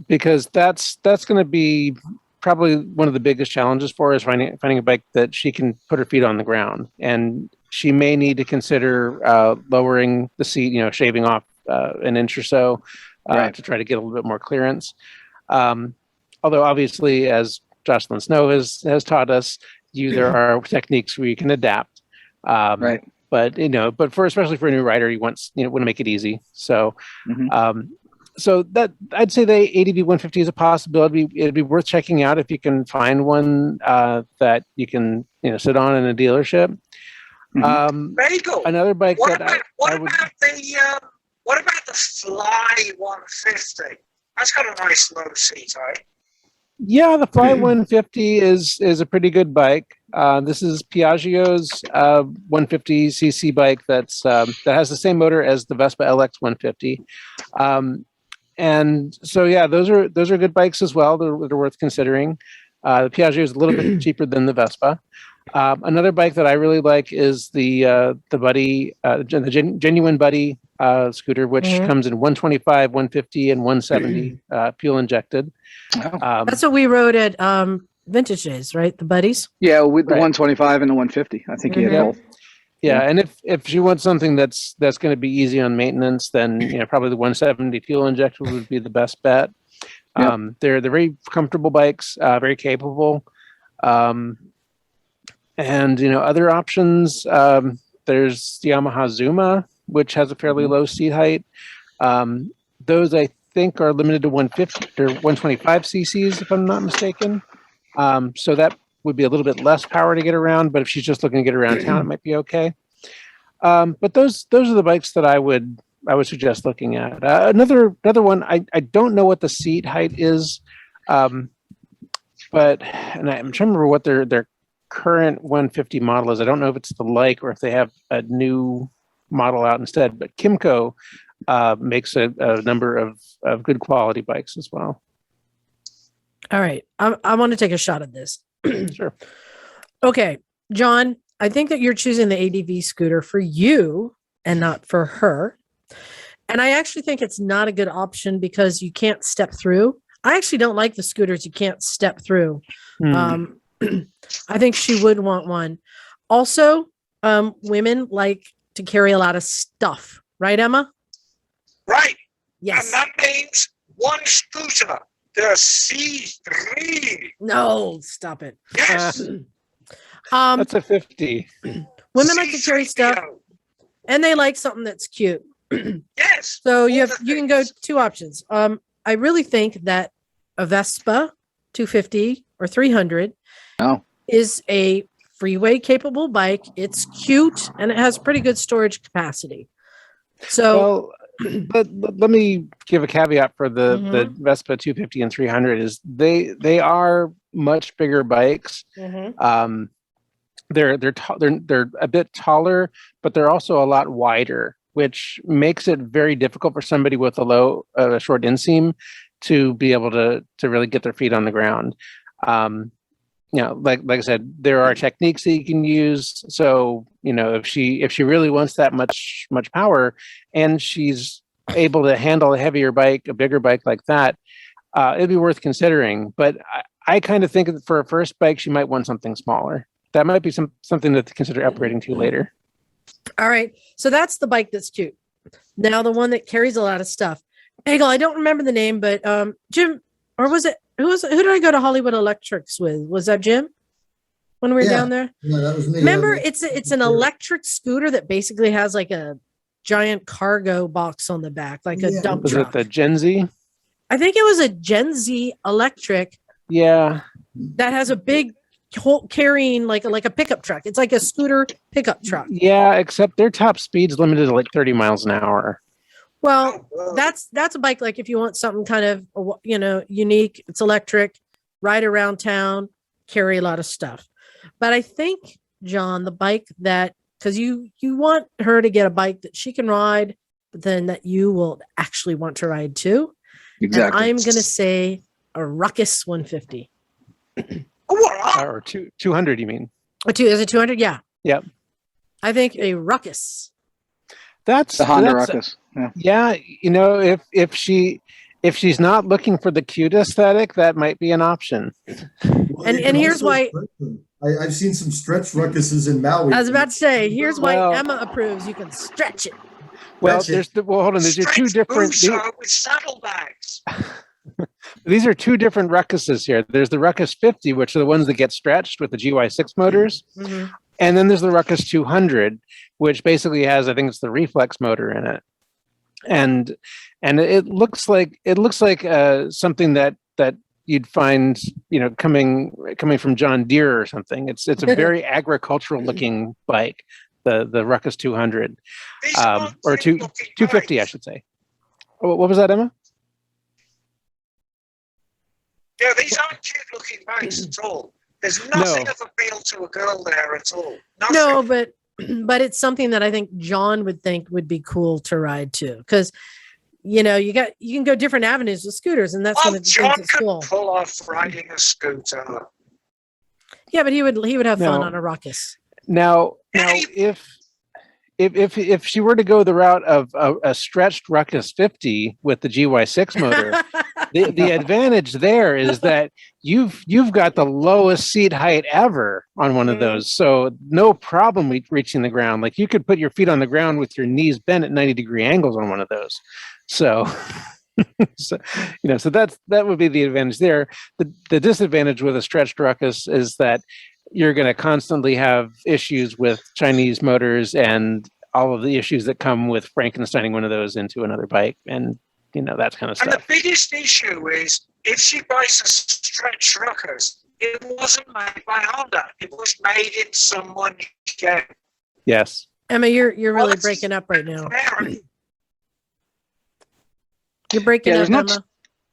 because that's going to be probably one of the biggest challenges for her, is finding a bike that she can put her feet on the ground. And she may need to consider lowering the seat, shaving off an inch or so to try to get a little bit more clearance. Although obviously, as Jocelyn Snow has taught us, there are techniques where you can adapt. Right. But especially for a new rider, you want to make it easy. So, so that I'd say the ADV 150 is a possibility. It'd be worth checking out if you can find one that you can sit on in a dealership. Bagel. Another bike What that about the Fly 150? That's got a nice low seat height. Yeah, the Fly 150 is a pretty good bike. This is Piaggio's 150cc bike that has the same motor as the Vespa LX 150. And so yeah, those are good bikes as well. They're worth considering. The Piaggio is a little bit cheaper than the Vespa. Another bike that I really like is the Buddy, the Genuine Buddy scooter, which comes in 125, 150, and 170 fuel injected. That's what we rode at Vintage Days, right? The Buddies. Yeah, with the 125 and the 150. I think you had both. Yeah, and if you want something that's going to be easy on maintenance, then probably the 170 fuel injector would be the best bet. They're very comfortable bikes, very capable, and other options. There's the Yamaha Zuma, which has a fairly low seat height. Those I think are limited to 150 or 125 cc's, if I'm not mistaken. So that would be a little bit less power to get around, but if she's just looking to get around town, it might be okay. But those are the bikes that I would suggest looking at. Another one, I don't know what the seat height is, but I'm trying to remember what their current 150 model is. I don't know if it's the like or if they have a new model out instead. But Kimco makes a number of good quality bikes as well. All right, I want to take a shot at this. Sure. Okay, John, I think that you're choosing the ADV scooter for you and not for her. And I actually think it's not a good option because you can't step through. I actually don't like the scooters you can't step through. I think she would want one. Also, women like to carry a lot of stuff, right, Emma? Right. Yes. And that means one scooter. The C3. No, stop it. Yes. That's a 50. Women like to carry stuff, and they like something that's cute. Yes. So you can go two options. I really think that a Vespa 250 or 300 is a freeway capable bike. It's cute and it has pretty good storage capacity. So, but let me give a caveat for the Vespa 250 and 300 is they are much bigger bikes. They're a bit taller, but they're also a lot wider, which makes it very difficult for somebody with a short inseam to be able to really get their feet on the ground. Like I said, there are techniques that you can use. So, if she really wants that much power and she's able to handle a heavier bike, a bigger bike like that, it'd be worth considering. But I kind of think that for a first bike, she might want something smaller. That might be something to consider upgrading to later. All right. So that's the bike that's cute. Now the one that carries a lot of stuff. Bagel, I don't remember the name, but Jim, or was it who did I go to Hollywood Electrics with? Was that Jim when we were down there? No, that was me. Remember, it's an electric scooter that basically has like a giant cargo box on the back, like a dump was truck. it the Gen Z? I think it was a Gen Z electric. Yeah. That has a big carrying like a pickup truck. It's like a scooter pickup truck. Yeah, except their top speed's limited to like 30 miles an hour. Well, Oh, that's a bike like if you want something kind of unique, it's electric, ride around town, carry a lot of stuff. But I think, John, the bike that because you want her to get a bike that she can ride, but then that you will actually want to ride too. Exactly. And I'm gonna say a Ruckus 150. Or 200, you mean? Is it 200? Yeah. Yep. I think a Ruckus. That's The Honda that's, Ruckus. Yeah. Yeah, if she's not looking for the cute aesthetic, that might be an option. Well, And you can here's also why- stretch them. I've seen some stretch ruckuses in Maui. I was about to say, here's why Well- Emma approves. You can stretch it. Well, Stretch it. hold on. There's two different. with saddlebags. These are two different Ruckuses here. There's the Ruckus 50, which are the ones that get stretched with the GY6 motors, Mhm. and then there's the Ruckus 200, which basically has, I think it's the reflex motor in it, and it looks like something that you'd find coming from John Deere or something. It's a very agricultural looking bike, the Ruckus 200, These aren't or cute-looking 250, I bikes. should say. What was that, Emma? Yeah, these aren't cute-looking bikes at all. There's nothing of appeal to a girl there at all. Nothing. No, but it's something that I think John would think would be cool to ride too, because you can go different avenues with scooters, and that's one Oh, of the John things that's could cool. pull off riding a scooter. Yeah, but he would have fun No. on a Ruckus. Now, Hey! if she were to go the route of a stretched Ruckus 50 with the GY6 motor, the advantage there is that you've got the lowest seat height ever on one of those, so no problem reaching the ground. Like you could put your feet on the ground with your knees bent at 90-degree angles on one of those. So, so that would be the advantage there. The disadvantage with a stretched Ruckus is that you're going to constantly have issues with Chinese motors and all of the issues that come with Frankensteining one of those into another bike, and that kind of And the stuff. biggest issue is if she buys a stretch Ruckus, it wasn't made by Honda. It was made in someone again. Yes. Emma, you're really that's- breaking up right now. Mary, You're breaking Yeah, up, there's Emma.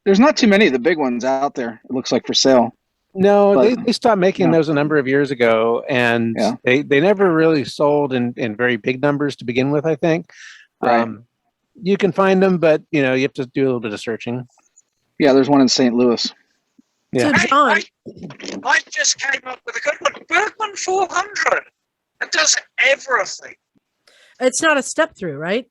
There's not too many of the big ones out there. It looks like for sale. No, But- they stopped making Yeah. those a number of years ago, and Yeah. they never really sold in very big numbers to begin with, I think. Right. You can find them, but you have to do a little bit of searching. Yeah, there's one in St. Louis. Yeah. So John, I just came up with a good one. Bergman 400. It does everything. it's not a step through, right?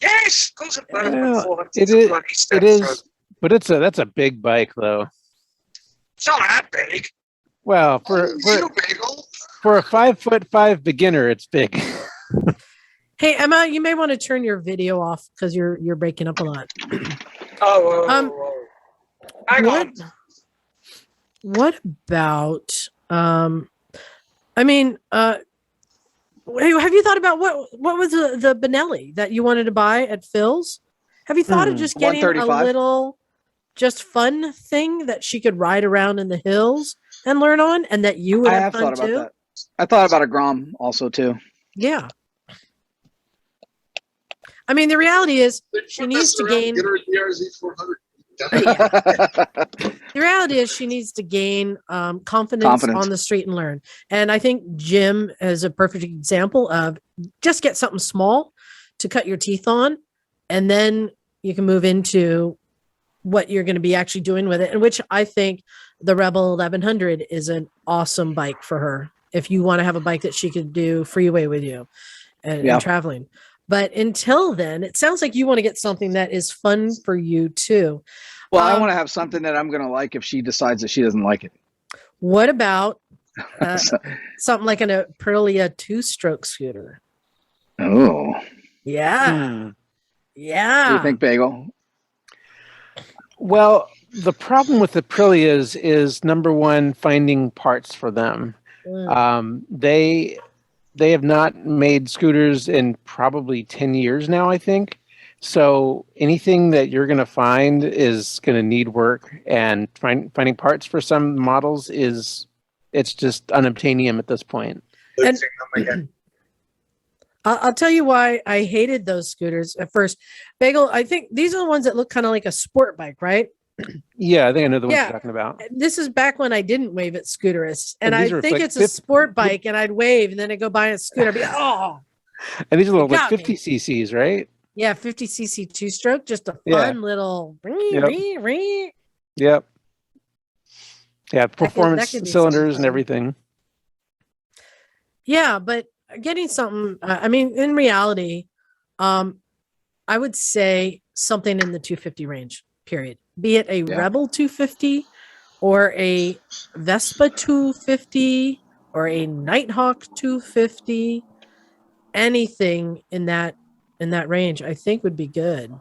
Yes, of course, a Bergman Well, 400 it is a is- bloody step It is, through. but that's a big bike, though. It's not that big. Well, for Bagel. a 5'5" beginner, it's big. Hey, Emma, you may want to turn your video off because you're breaking up a lot. Oh. Hang on. What about have you thought about what was the Benelli that you wanted to buy at Phil's? Have you thought of just getting a 135? little just fun thing that she could ride around in the hills and learn on, and that you would I have have fun thought about too? that. I thought about a Grom also too. Yeah. I mean, the reality is she needs to gain. Get her a DRZ 400. The reality is she needs to gain confidence Confidence. on the street and learn. And I think Jim is a perfect example of just get something small to cut your teeth on, and then you can move into what you're going to be actually doing with it. And which I think the Rebel 1100 is an awesome bike for her. If you want to have a bike that she could do freeway with you and Yeah. traveling. But until then, it sounds like you want to get something that is fun for you too. Well, I Um, want to have something that I'm going to like if she decides that she doesn't like it. What about So- something like an Aprilia 2-stroke scooter? oh, Yeah. Hmm. what Yeah. do you think, Bagel? Well, the problem with Aprilias is number one, finding parts for them. Mm. They have not made scooters in probably 10 years now, I think. So anything that you're going to find is going to need work, and finding parts for some models it's just unobtainium at this point. And- I'll tell you why I hated those scooters at first. Bagel, I think these are the ones that look kind of like a sport bike, right? Yeah, I think I know the ones Yeah. you're talking about. This is back when I didn't wave at scooterists, and And these I are think like it's a sport bike, and I'd wave, and then I'd go by a scooter. I'd be oh, And these are like got 50 me. cc's, right? Yeah, 50cc two stroke, just a fun Yeah. little. Yep. Yep. Yeah, performance could be cylinders something and fun. everything. Yeah, but getting something. I mean, in reality, I would say something in the 250 range. Period. Be it a Yeah. Rebel 250, or a Vespa 250, or a Nighthawk 250. Anything in that range, I think would be good.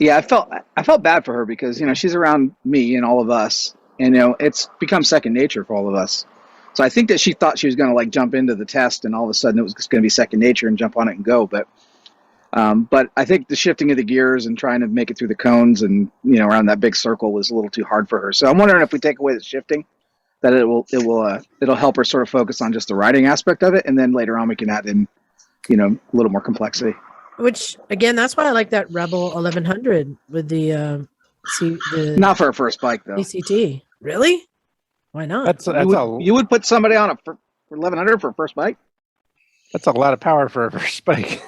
Yeah, I felt bad for her because she's around me and all of us, and it's become second nature for all of us. So I think that she thought she was going to like jump into the test, and all of a sudden it was just going to be second nature and jump on it and go. But I think the shifting of the gears and trying to make it through the cones and around that big circle was a little too hard for her. So I'm wondering if we take away the shifting, that it'll help her sort of focus on just the riding aspect of it, and then later on we can add in a little more complexity. Which again, that's why I like that Rebel 1100 with the Not for a first bike though. ACT. Really? Why not? That's You would put somebody on for 1100 for a first bike? that's a lot of power for a first bike.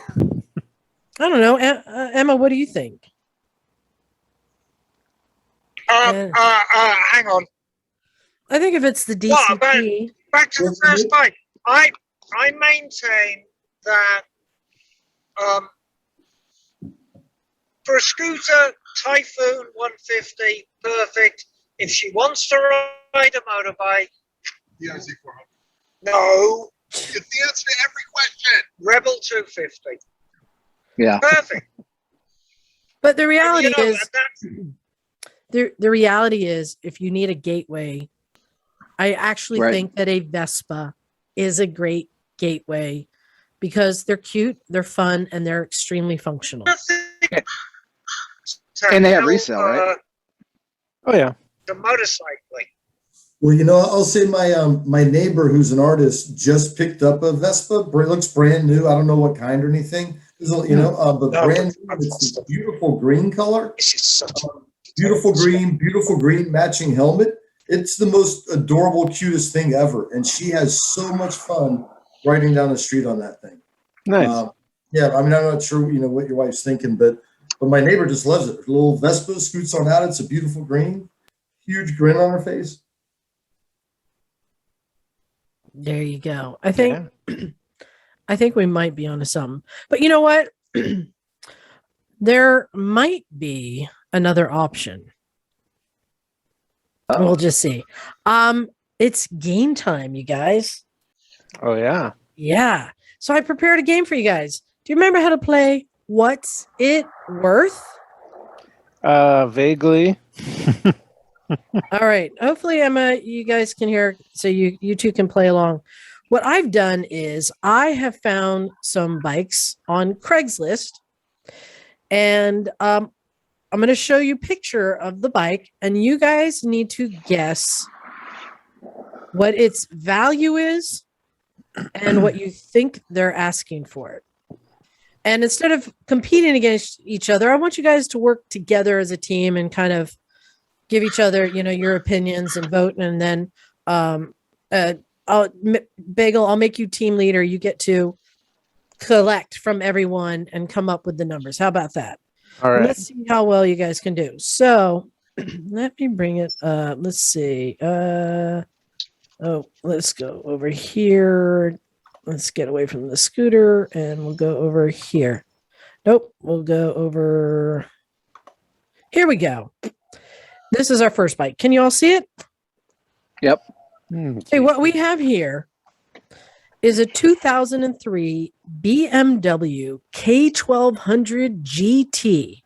I don't know. Emma, what do you think? Hang on. I think if it's the DCT, What about- Back to the first bike. I maintain that for a scooter, Typhoon 150, perfect. If she wants to ride a motorbike, The IZ 400. no, It's the answer to every question. Rebel 250. Yeah. Perfect. but the reality You know, is, that's- the reality is, if you need a gateway, I actually Right. think that a Vespa is a great gateway because they're cute, they're fun, and they're extremely functional. nothing And they have to resale, help, right? Oh yeah. The motorcycling. Well, I'll say my neighbor who's an artist just picked up a Vespa. It looks brand new. I don't know what kind or anything. But No, brand new. It's this beautiful green color. This is such a Beautiful green matching helmet. It's the most adorable, cutest thing ever. And she has so much fun riding down the street on that thing. Nice. Yeah, I mean, I'm not sure, what your wife's thinking, but my neighbor just loves it. Her little Vespa scoots on out. It's a beautiful green, huge grin on her face. There you go. I think I think we might be onto something. But you know what? There might be another option. Uh-oh. We'll just see. It's game time, you guys. Oh yeah. Yeah. So I prepared a game for you guys. Do you remember how to play What's It Worth? Vaguely. All right. Hopefully, Emma, you guys can hear, so you two can play along. What I've done is I have found some bikes on Craigslist, and I'm going to show you a picture of the bike, and you guys need to guess what its value is and what you think they're asking for it. And instead of competing against each other, I want you guys to work together as a team and kind of give each other, your opinions and vote. And then Bagel, I'll make you team leader. You get to collect from everyone and come up with the numbers. How about that? All right. Let's see how well you guys can do. So let me bring it. Let's see. Let's go over here. Let's get away from the scooter and we'll go over here. Nope. We'll go over. Here we go. This is our first bike. Can you all see it? Yep. Okay, what we have here is a 2003 BMW K1200 GT.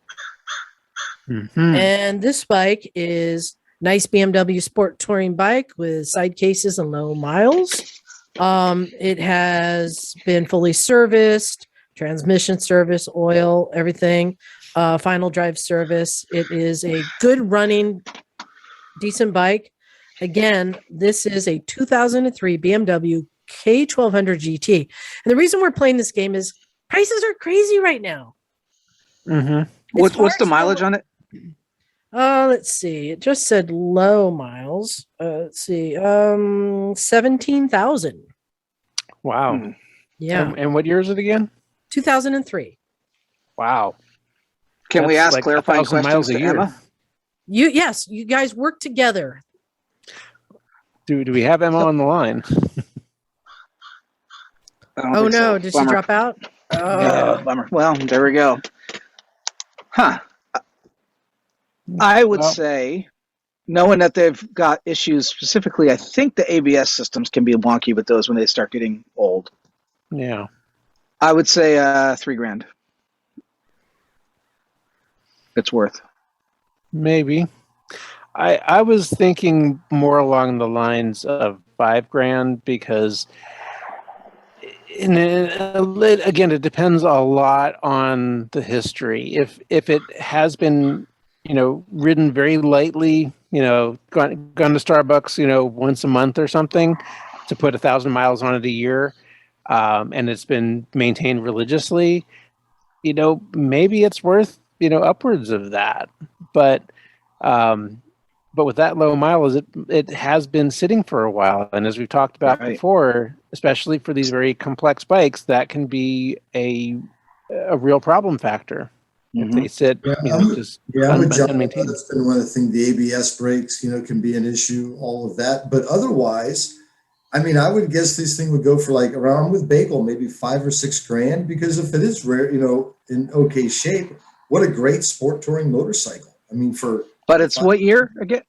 Mhm. And this bike is nice BMW sport touring bike with side cases and low miles. It has been fully serviced, transmission service, oil, everything, final drive service. It is a good running, decent bike. Again, this is a 2003 BMW K1200 GT. And the reason we're playing this game is prices are crazy right now. Mm-hmm. What's the mileage on it? Let's see. It just said low miles. Let's see. 17,000. Wow. Hmm. Yeah. And what year is it again? 2003. Wow. Can we That's ask like clarifying 1,000 miles questions a to year. Emma? Yes, you guys work together. Do we have Emma on the line? I don't Oh think no, so. did she Bummer. drop out? Yeah, bummer. Well, there we go. Huh. I would Well- say, knowing that they've got issues specifically, I think the ABS systems can be wonky with those when they start getting old. Yeah. I would say $3,000. It's worth. Maybe. I was thinking more along the lines of $5,000 because again, it depends a lot on the history. If it has been, ridden very lightly, gone to Starbucks, once a month or something to put 1,000 miles on it a year, and it's been maintained religiously, maybe it's worth, upwards of that. But with that low mileage, it has been sitting for a while. And as we've talked about Right. before, especially for these very complex bikes, that can be a real problem factor if they sit, just I'm with John. unmaintained. That's been one of the things. The ABS brakes, can be an issue. All of that, but otherwise, I would guess this thing would go for like around with Bagel, maybe $5,000 or $6,000. Because if it is rare, in okay shape, what a great sport touring motorcycle. But it's what year again?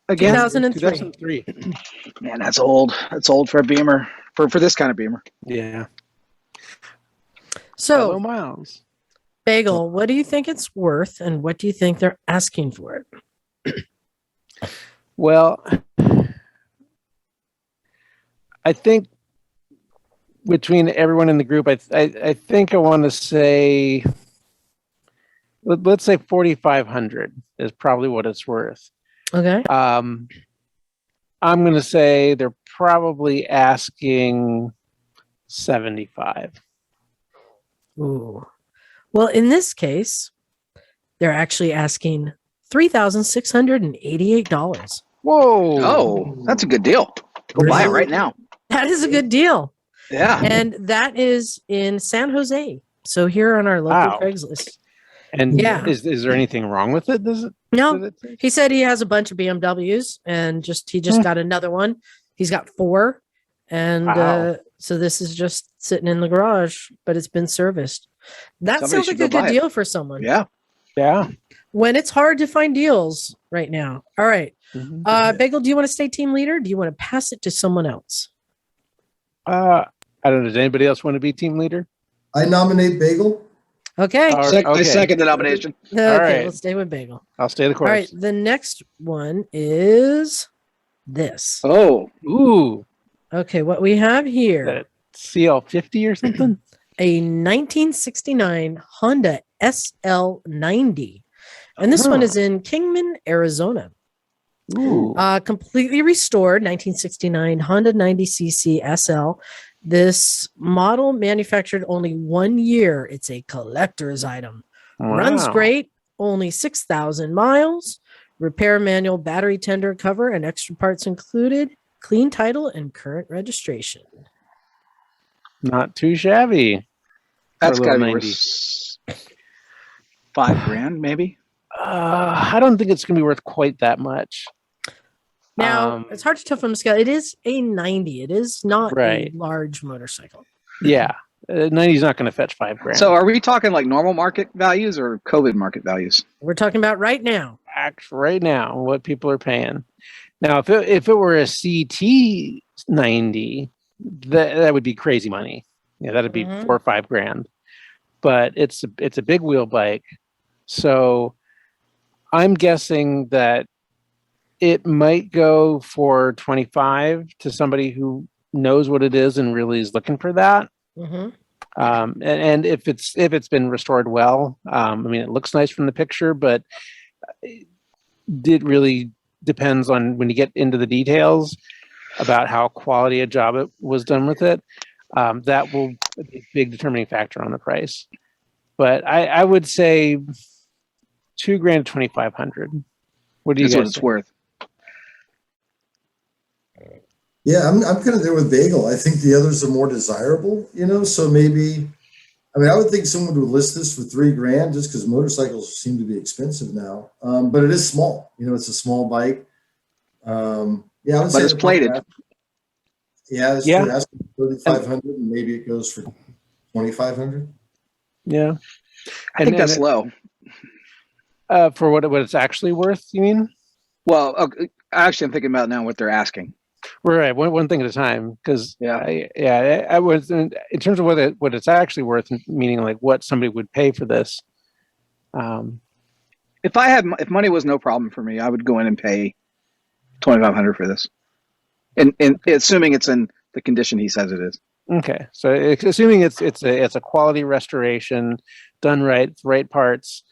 2003. 2003. Man, that's old. That's old for a Beamer. For this kind of Beamer. Yeah. So, Low miles. Bagel, what do you think it's worth and what do you think they're asking for it? Well, I think between everyone in the group, I think I want to say, let's say 4,500 is probably what it's worth. Okay. I'm going to say they're probably asking 75. Ooh. Well, in this case, they're actually asking $3,688. Whoa! Oh, that's a good deal. Go buy it right now. That is a good deal. Yeah. And that is in San Jose. So here on our local Wow. Craigslist. And Yeah. is there anything wrong with it? No, he said he has a bunch of BMWs and he just got another one. He's got 4. And Wow. so this is just sitting in the garage, but it's been serviced. That Somebody sounds should like a go good buy it. deal for someone. Yeah. Yeah. When it's hard to find deals right now. All right. Mhm. Bagel, do you want to stay team leader? Do you want to pass it to someone else? I don't know. Does anybody else want to be team leader? I nominate Bagel. Okay. All I okay. second the nomination. Okay, right. let's stay with Bagel. I'll stay the All right. course. The next one is this. Oh, Ooh, Okay. What we have here, that CL50 or something? a 1969 Honda Sl90. And this one Huh. is in Kingman, Arizona. Ooh. Completely restored 1969 Honda 90cc SL. This model manufactured only 1 year. It's a collector's item. Runs Wow. great, only 6,000 miles. Repair manual, battery tender cover, and extra parts included. Clean title and current registration. Not too shabby. that's For a got to little be 90. worth $5,000, maybe. I don't think it's going to be worth quite that much. Now, it's hard to tell from the scale. It is a 90. It is not Right. a large motorcycle. Yeah. 90's not going to fetch $5,000. So are we talking like normal market values or COVID market values? We're talking about right now. right now, what people are paying. Now, if it were a CT90, that would be crazy money. Yeah, that'd be Mhm. $4,000 or $5,000. But it's a big wheel bike, so I'm guessing that it might go for 25 to somebody who knows what it is and really is looking for that. Mm-hmm. And if it's been restored well, it looks nice from the picture, but it really depends on when you get into the details. about how quality a job it was done with it, that will be a big determining factor on the price. But I would say $2,000 to $2,500. What do you That's guys what it's think? worth. Yeah, I'm kind of there with Bagel. I think the others are more desirable, so maybe, I mean, I would think someone would list this for $3,000 just because motorcycles seem to be expensive now. But it is small, it's a small bike. Yeah, I would say But it's the plated. Yeah, that's Yeah. true. Ask for 3,500 and maybe it goes for 2,500. Yeah. I think that's low. For what it's actually worth, you mean? Well, okay, actually, I'm thinking about now what they're asking. Right, one thing at a time, because Yeah. I was in terms of what it's actually worth, meaning like what somebody would pay for this. If money was no problem for me, I would go in and pay $2,500 for this, and assuming it's in the condition he says it is. Okay, so assuming it's a quality restoration, done right parts,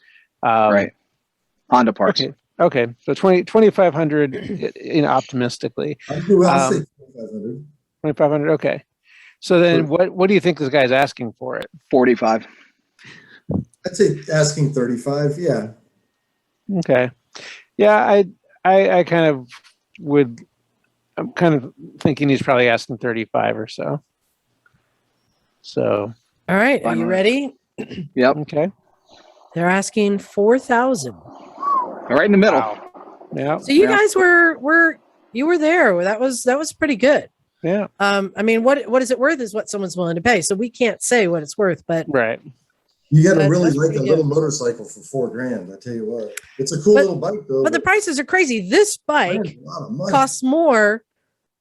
Right, Honda parts. Okay, so 2,500, optimistically. I'll say 2,500. 2,500. Okay, so then what do you think this guy's asking for it? 45. I'd say asking 35. Yeah. Okay, yeah, I kind of would. I'm kind of thinking he's probably asking 35 or so. So. All right. Are you ready? Yep. Okay. They're asking 4,000. Right in the middle. Wow. Yeah. So you guys were there. That was pretty good. Yeah. I mean, what is it worth is what someone's willing to pay. So we can't say what it's worth, but Right. You got to But really that's like pretty a good. little motorcycle for $4,000. I tell you what, it's a cool But- little bike though. but the prices are crazy. This bike man, a lot of money. costs more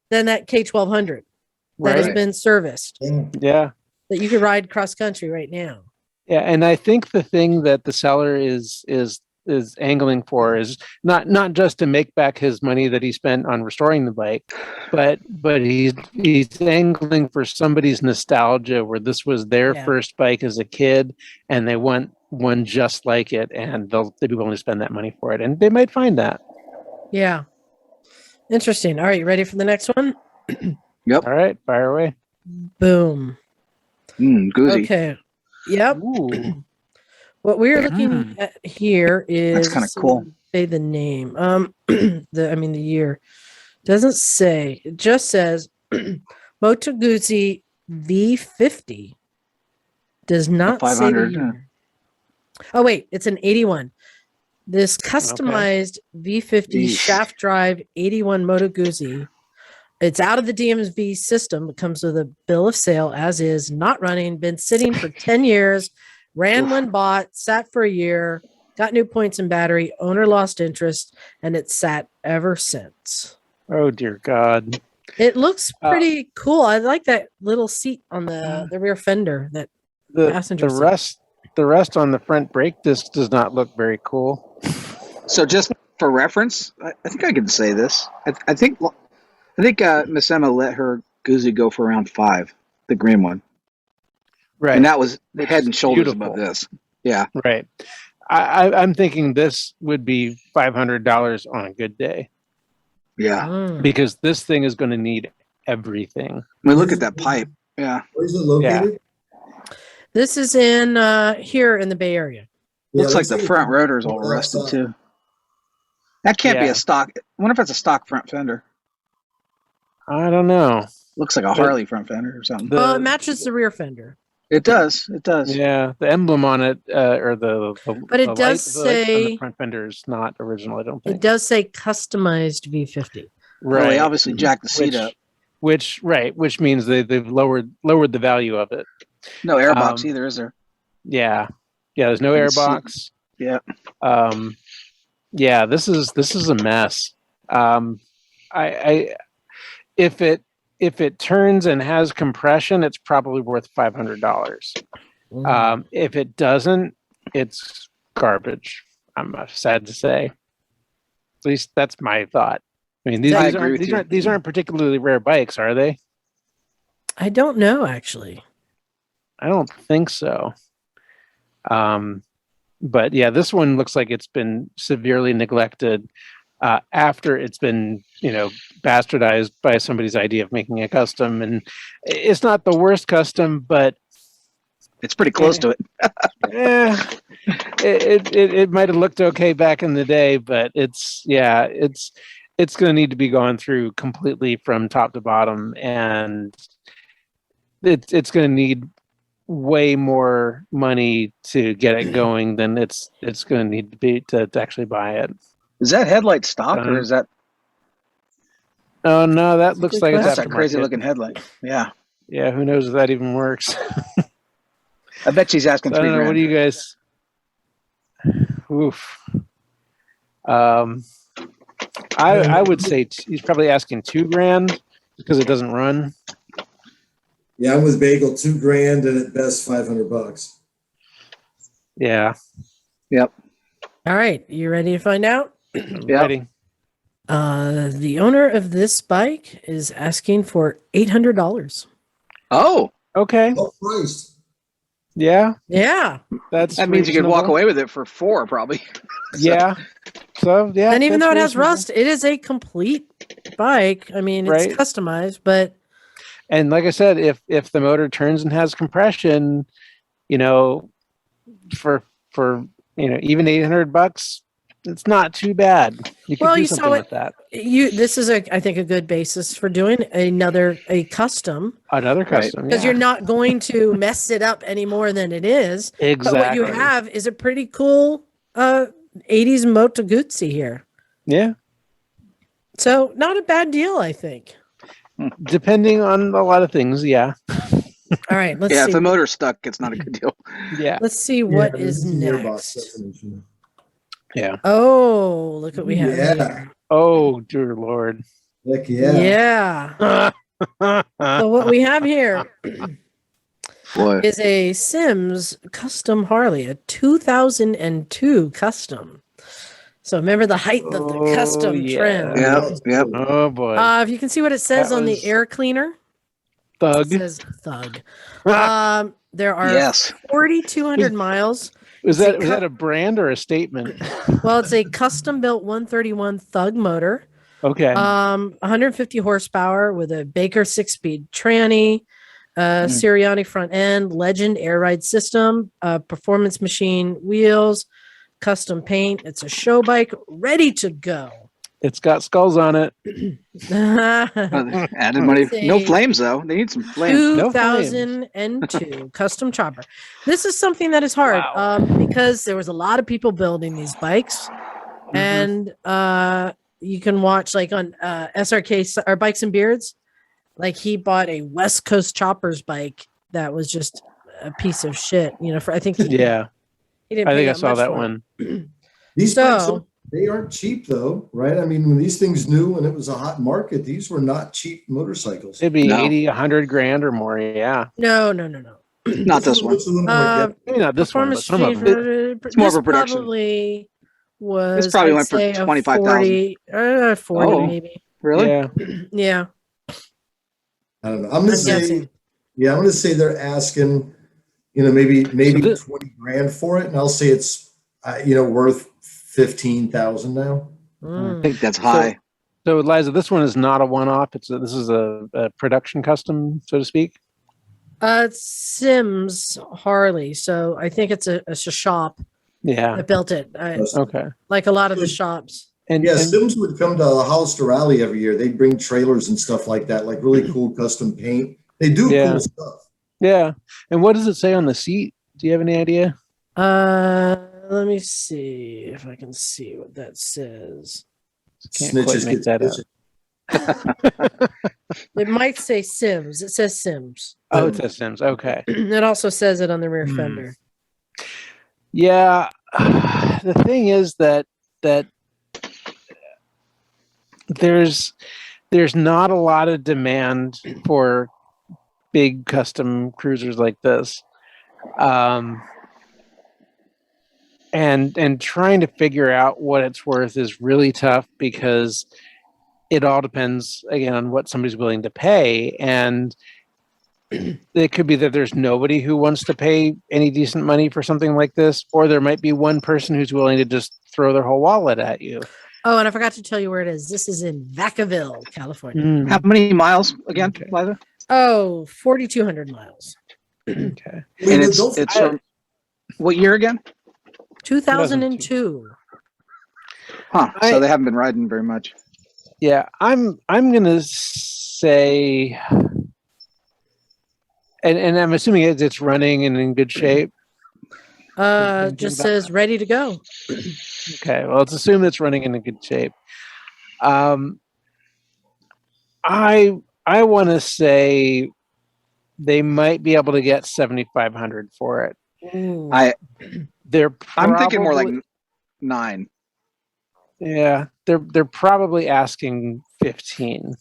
than that K1200 that has Right. been serviced Yeah. Yeah. that you could ride cross country right now. Yeah. And I think the thing that the seller is angling for is not just to make back his money that he spent on restoring the bike, but he's angling for somebody's nostalgia where this was their Yeah. first bike as a kid and they want one just like it, and they'll be willing to spend that money for it, and they might find that. Yeah. Interesting. All right. You ready for the next one? Yep. All right, fire away. Boom. Goozy. Okay. Yep. Ooh. What we're looking at here is That's kinda cool. Say the name. The year. Doesn't say. It just says Moto Guzzi V50. Does not say the 500. year. Oh wait, it's an 81. This customized V50 Yeesh. shaft drive 81 Moto Guzzi. It's out of the DMV system. It comes with a bill of sale as is, not running, been sitting for 10 years, ran when bought, sat for a year, got new points in battery, owner lost interest, and it's sat ever since. Oh dear God. It looks pretty cool. I like that little seat on the rear fender. That passenger seat. Mm-hmm. The rest on the front brake disc does not look very cool. So just for reference, I think I can say this. I think Miss Emma let her Guzzi go for around 5, the green one, Right. and that was the head and shoulders Beautiful. above this. Yeah. Right. I'm thinking this would be $500 on a good day, Yeah. Mm. because this thing is going to need everything. I mean, look at that pipe. Yeah. Where's it located? This is in here in the Bay Area. Yeah, Looks like the front rotor's all Yeah, rusted outside. too. That can't be Yeah. a stock. I wonder if it's a stock front fender. I don't know. Looks like a Harley front fender or something. The- It matches the rear fender. It does. It does. Yeah, the emblem on it, or the But it the does the light on say- the front fender is not original. I don't think. It does say customized V50. Well, they obviously jacked the seat up. Which means they've lowered the value of it. No airbox Um, either, is there? Yeah. There's no Let me see. airbox. Yeah. Yeah. This is a mess. If it turns and has compression, it's probably worth $500. If it doesn't, it's garbage. I'm sad to say. At least that's my thought. I mean, I agree with you. these aren't particularly rare bikes, are they? I don't know actually. I don't think so. But yeah, this one looks like it's been severely neglected. after it's been, bastardized by somebody's idea of making a custom. And it's not the worst custom, but It's pretty close to it. it might have looked okay back in the day, but it's going to need to be gone through completely from top to bottom, and it's going to need way more money to get it going than it's going to need to be to actually buy it. Is that headlight stock or is that? Oh no, that looks like it's That's a aftermarket. crazy looking headlight. Yeah. Yeah, who knows if that even works? I bet she's asking I don't know. $3,000. What do you guys? Oof. I would say he's probably asking $2,000 because it doesn't run. Yeah, I'm with Bagel, $2,000 and at best $500. Yeah. Yep. All right, you ready to find out? I'm Yep. ready. The owner of this bike is asking for $800. Oh, Okay. What price? Yeah. Yeah, that means you could walk away with it for $4,000 probably. Yeah. So yeah. and even that's though it has reasonable. rust, it is a complete bike. I mean, it's Right. customized, but And like I said, if the motor turns and has compression, for even $800, it's not too bad. You can Well, do you saw something it. with that. this is I think a good basis for doing a custom, Another Right. custom. because Yeah. you're not going to mess it up any more than it is. Exactly. But what you have is a pretty cool 80s Moto Guzzi here. Yeah. So not a bad deal, I think. Depending on a lot of things. Yeah. All right, let's Yeah, see. if the motor's stuck, it's not a good deal. Yeah. Let's see what Yeah, is this the gearbox, next. that's an issue. Yeah. Oh, look what we have Yeah. here. Oh, dear Lord. Heck yeah. Yeah. So what we have here What? is a Sims custom Harley, a 2002 custom. So remember the height of the custom yeah. trim. Yep. Oh boy. If you can see what it says That on was- the air cleaner, Thug. it says thug. There are Yes. 4,200 miles. Was it's a that a brand or a statement? Well, it's a custom built 131 Thug motor. Okay. 150 horsepower with a Baker 6-speed tranny, Sirianni front end, Legend air ride system, performance machine wheels, custom paint. It's a show bike ready to go. It's got skulls on it. Added money. No Say- flames though. They need some flames. No flames. 2002 custom chopper. This is something that is hard because there was a lot of people building these bikes, and you can watch like on SRK or Bikes and Beards, like he bought a West Coast Choppers bike that was just a piece of shit. For I think Yeah. he didn't. I pay think I that saw much that for it. one. These So- bikes, they aren't cheap though, right? I mean, when these things new and it was a hot market, these were not cheap motorcycles. It'd be No. 80, 100 grand or more. Yeah. No. Not this one. Looks a little more Maybe not this one, but Performance some of change. them. It's more of This a production. Probably was. This probably I'd went for say a 25,000. 40 Oh. maybe. Really? Yeah. Yeah. I don't know. I'm gonna I'm say, guessing. yeah, I'm gonna say they're asking, maybe this- 20 grand for it, and I'll say it's, worth 15,000 now. I Mm. think that's high. So, Liza, this one is not a one-off. This is a production custom, so to speak. It's Sims Harley, so I think it's a shop Yeah. that built it. Okay. Like a lot of the shops. And, Yeah, and Sims would come to the house to rally every year. They'd bring trailers and stuff like that, like really cool custom paint. They do Yeah. cool stuff. yeah. And what does it say on the seat? Do you have any idea? Let me see if I can see what that says. Can't quite Snitches make get that stitches. It might say Sims. It says Sims. Oh, it says Sims. Okay. It also says it on the rear Hmm. fender. Yeah. The thing is that there's not a lot of demand for big custom cruisers like this. And trying to figure out what it's worth is really tough because it all depends again on what somebody's willing to pay. And it could be that there's nobody who wants to pay any decent money for something like this, or there might be one person who's willing to just throw their whole wallet at you. Oh, and I forgot to tell you where it is. This is in Vacaville, California. Mm, How many miles again, Okay. Liza? Oh, 4,200 miles. okay. Wait, And but it's don't it's from what year again? 2002. Huh. So they haven't been riding very much. Yeah, I'm gonna say, and I'm assuming it's running and in good shape. Just says ready to go. Okay, well, let's assume it's running in a good shape. I want to say they might be able to get 7,500 for it. Ooh. I'm thinking more like probably- 9. Yeah, they're probably asking 15.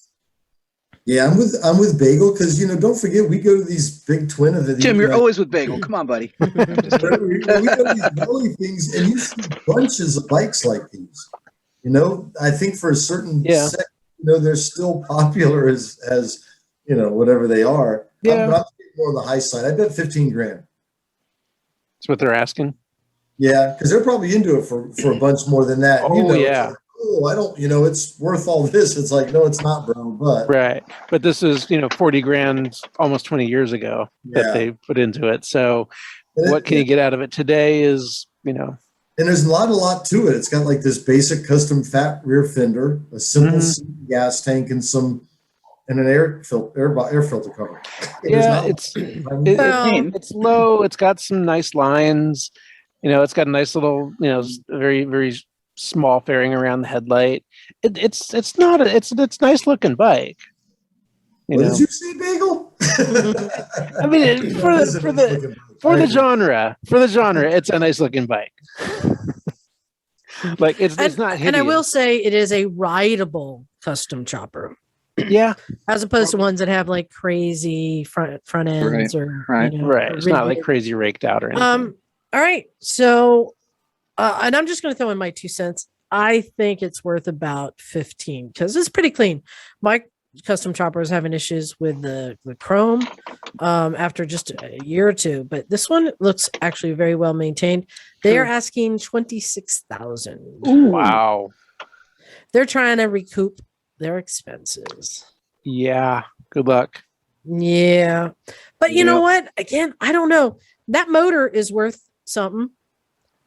Yeah, I'm with Bagel because don't forget we go to these big twin events. Jim, you're always with Bagel. Come on, buddy. we go to these rally things, and you see bunches of bikes like these. I think for a certain Yeah. set, they're still popular as whatever they are. Yeah. But I'm thinking more on the high side. I bet 15 grand. That's what they're asking. Yeah, because they're probably into it for a bunch more than that. Oh, it's yeah. like, oh, I don't. It's worth all this. It's like, no, it's not, bro. But Right, but this is 40 grand almost 20 years ago that Yeah. they put into it. So And what can you get out of it today is And there's a lot to it. It's got like this basic custom fat rear fender, a simple Mhm. gas tank, and an air filter cover. yeah, There's Well- it's low. It's got some nice lines. It's got a nice little very very small fairing around the headlight. It's a nice looking bike. What did you say, Bagel? I mean, for the genre, it's a nice looking bike. Like it's not hideous. And I will say it is a rideable custom chopper, Yeah, as opposed to ones that have like crazy front ends or right. right. It's not like rigid. crazy raked out or anything. All right. So, and I'm just going to throw in my 2 cents. I think it's worth about 15 because it's pretty clean. My custom chopper is having issues with the chrome after just a year or two, but this one looks actually very well maintained. They are asking 26,000. Wow. They're trying to recoup their expenses. Yeah. Good luck. Yeah. But you know what? Again, I don't know. That motor is worth something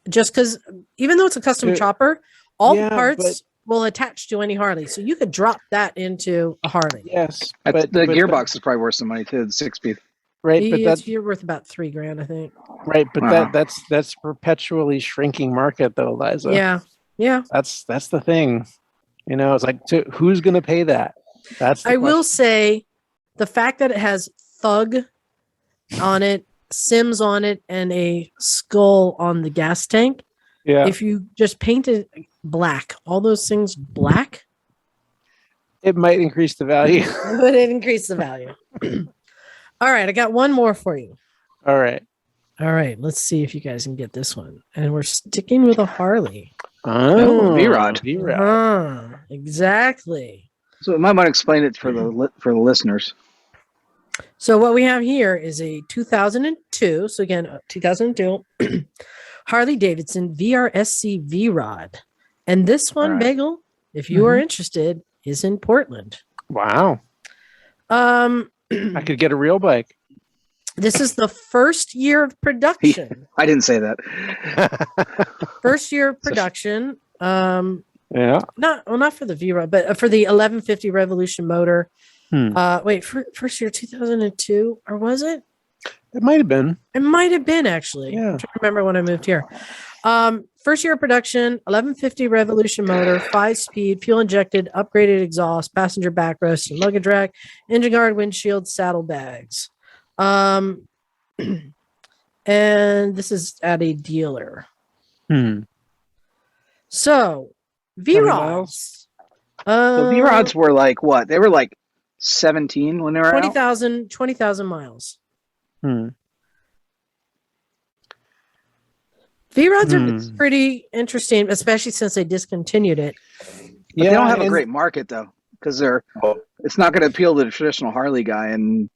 just because even though it's a custom Good. chopper, all Yeah, the parts but- will attach to any Harley. So you could drop that into a Harley. Yes. The gearbox is probably worth some money too. The 6-speed. Right, but that's You're worth about $3,000, I think. right, but Wow. that's perpetually shrinking market though, Liza. Yeah. Yeah. That's the thing. It's like who's going to pay that? That's the I will question. say the fact that it has Thug on it, Sims on it, and a skull on the gas tank. Yeah, If you just paint it black, all those things black, it might increase the value. would it increase the value? All right, I got one more for you. All right. All right, let's see if you guys can get this one. And we're sticking with a Harley. Oh, V-Rod. V-Rod. Exactly. So we might want to explain it for the listeners. So what we have here is a 2002. So again, 2002 Harley Davidson VRSC V-Rod. And this one, All right. Bagel, if you are interested, is in Portland. Wow. I could get a real bike. This is the first year of production. I didn't say that. First year of production. Yeah. Not for the V-Rod, but for the 1150 Revolution motor. Hmm. First year 2002, or was it? It might have been. It might have been actually. Yeah. I'm trying to remember when I moved here. First year of production, 1150 Revolution motor, 5-speed, fuel injected, upgraded exhaust, passenger backrest, and luggage rack, engine guard, windshield, saddlebags. And this is at a dealer. So V-Rods. The V-Rods were like what? They were like 17 when they were out? 20,000 miles. Hmm. V-Rods are pretty interesting, especially since they discontinued it. But they don't have a great market though, because it's not going to appeal to the traditional Harley guy, and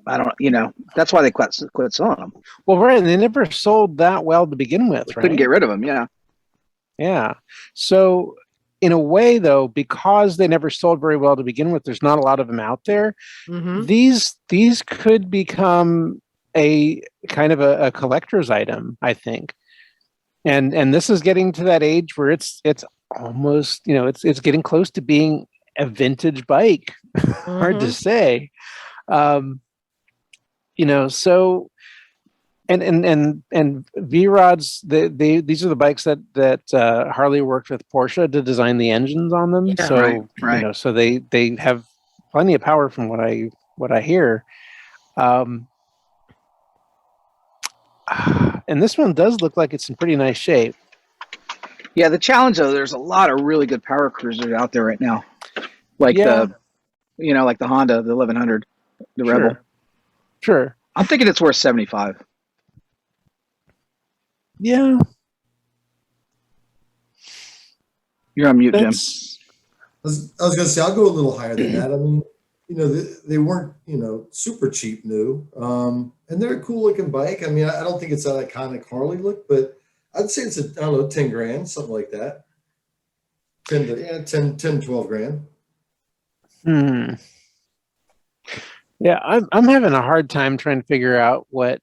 I don't, that's why they quit selling them. Well, right, and they never sold that well to begin with, right? Couldn't get rid of them, yeah. Yeah. So in a way, though, because they never sold very well to begin with, there's not a lot of them out there. Mhm. These could become a kind of a collector's item, I think. And this is getting to that age where it's almost, it's getting close to being a vintage bike. Hard to Mhm. say. So and V-Rods, these are the bikes that Harley worked with Porsche to design the engines on them. Yeah. So Right. so they have plenty of power from what I hear. And this one does look like it's in pretty nice shape. Yeah, the challenge though, there's a lot of really good power cruisers out there right now, like Yeah. like the Honda, the 1100, the Rebel. Sure. I'm thinking it's worth 75. Yeah. You're on mute, Jim. I was going to say, I'll go a little higher than that. I mean, they weren't, super cheap new. And they're a cool looking bike. I mean, I don't think it's that iconic Harley look, but I'd say it's I don't know, 10 grand, something like that. 10, 12 grand. Yeah, I'm having a hard time trying to figure out what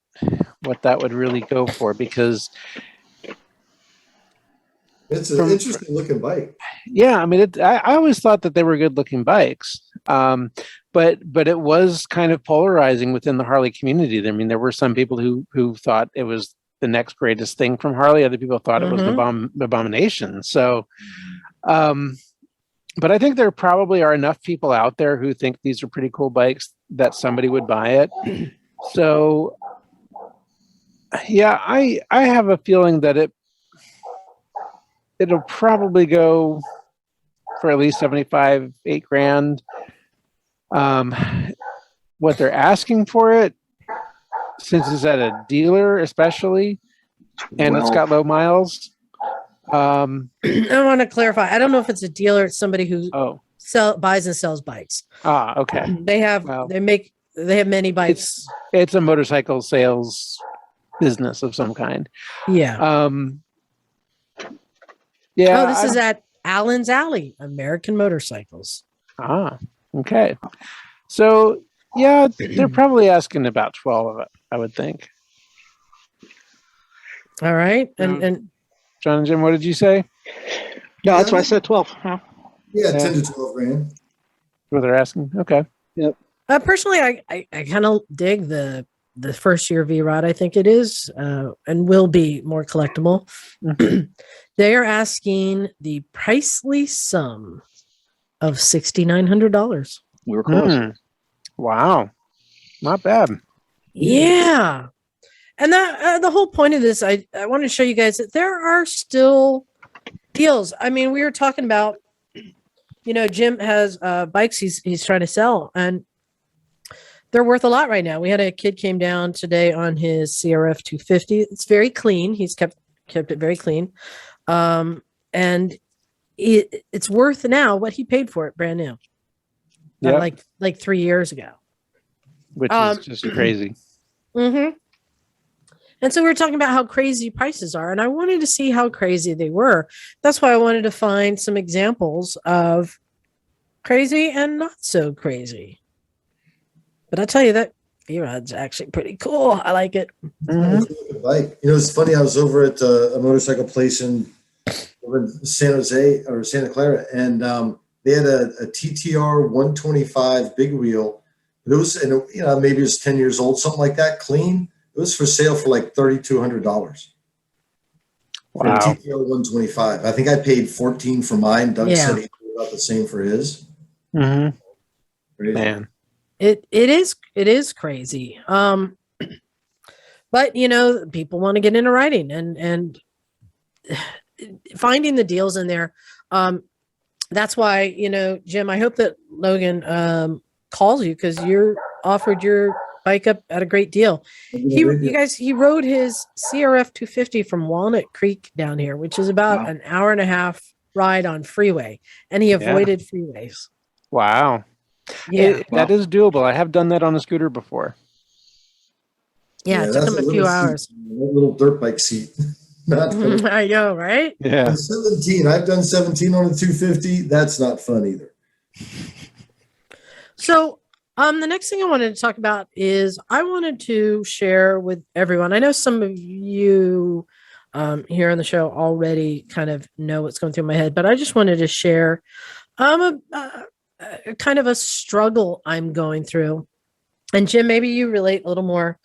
that would really go for, because It's an interesting looking bike. yeah, I mean, I always thought that they were good looking bikes, but it was kind of polarizing within the Harley community. I mean, there were some people who thought it was the next greatest thing from Harley. Other people thought it was an abomination. So, but I think there probably are enough people out there who think these are pretty cool bikes that somebody would buy it. So, yeah, I have a feeling that it'll probably go for at least 75, 8 grand. What they're asking for it, since it's at a dealer, especially, and it's got low miles. I want to clarify. I don't know if it's a dealer. It's somebody who buys and sells bikes. Okay. They have they have many bikes. It's a motorcycle sales business of some kind. Yeah. Yeah. Oh, this is at Allen's Alley, American Motorcycles. Okay. So yeah, they're probably asking about 12 of it, I would think. All right. And John and Jim, what did you say? No, that's why I said 12. Huh? Yeah, 10 to 12 grand. What they're asking? Okay. Yep. Personally, I kind of dig the first year V-Rod. I think it is and will be more collectible. They are asking the pricely sum of $6,900. We were close. Wow. Not bad. Yeah. And that the whole point of this, I want to show you guys that there are still deals. I mean, we were talking about, Jim has bikes he's trying to sell, and they're worth a lot right now. We had a kid came down today on his CRF 250. It's very clean. He's kept it very clean. And it's worth now what he paid for it brand new. Yeah. Like 3 years ago. Which is just crazy. Mm-hmm. And so we were talking about how crazy prices are, and I wanted to see how crazy they were. That's why I wanted to find some examples of crazy and not so crazy. But I'll tell you that V-Rod's actually pretty cool. I like it. Mm-hmm. Bike. It's funny. I was over at a motorcycle place over in San Jose or Santa Clara, and they had a TTR 125 big wheel. It was, maybe it was 10 years old, something like that, clean. It was for sale for like $3,200. Wow. TTR 125. I think I paid $14 for mine. Doug said he paid about the same for his. Mm-hmm. Crazy. Man. It is crazy. But people want to get into riding and finding the deals in there. That's why, Jim, I hope that Logan calls you, because you're offered your bike up at a great deal. He rode his CRF 250 from Walnut Creek down here, which is about an hour and a half ride on freeway, and he avoided freeways. Wow. Yeah, that is doable. I have done that on a scooter before. Yeah, it took him a few hours. A little dirt bike seat. Not fun. I know, right? Yeah. And 17. I've done 17 on a 250. That's not fun either. So, the next thing I wanted to talk about is I wanted to share with everyone. I know some of you here on the show already kind of know what's going through my head, but I just wanted to share a kind of a struggle I'm going through. And Jim, maybe you relate a little more.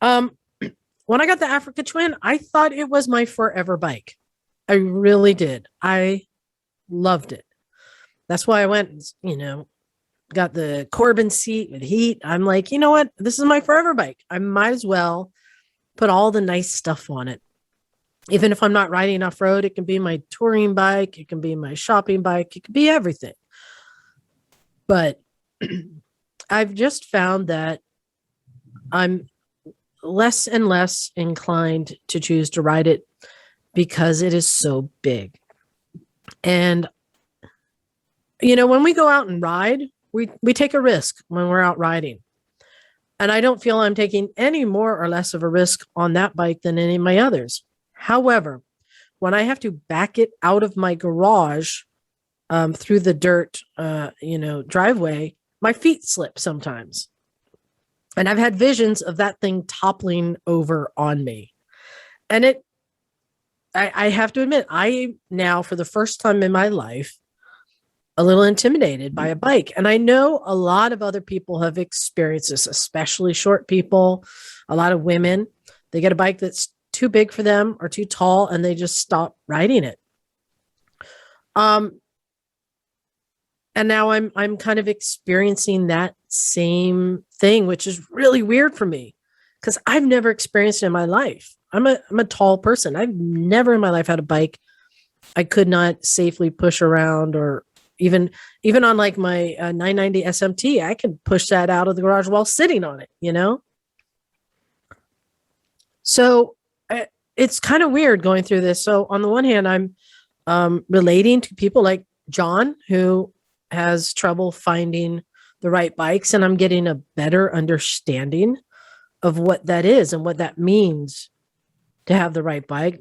When I got the Africa Twin, I thought it was my forever bike. I really did. I loved it. That's why I went, got the Corbin seat with heat. I'm like, you know what? This is my forever bike. I might as well put all the nice stuff on it. Even if I'm not riding off road, it can be my touring bike. It can be my shopping bike. It could be everything. But I've just found that I'm less and less inclined to choose to ride it because it is so big. And, when we go out and ride, we take a risk when we're out riding. And I don't feel I'm taking any more or less of a risk on that bike than any of my others. However, when I have to back it out of my garage through the dirt, driveway, my feet slip sometimes. And I've had visions of that thing toppling over on me. And I have to admit, I now, for the first time in my life, a little intimidated by a bike. And I know a lot of other people have experienced this, especially short people, a lot of women. They get a bike that's too big for them or too tall, and they just stop riding it. And now I'm kind of experiencing that same thing, which is really weird for me because I've never experienced it in my life. I'm a tall person. I've never in my life had a bike I could not safely push around, or even on like my 990 SMT, I could push that out of the garage while sitting on it, So it's kind of weird going through this. So on the one hand, I'm relating to people like John, who has trouble finding the right bikes, and I'm getting a better understanding of what that is and what that means to have the right bike.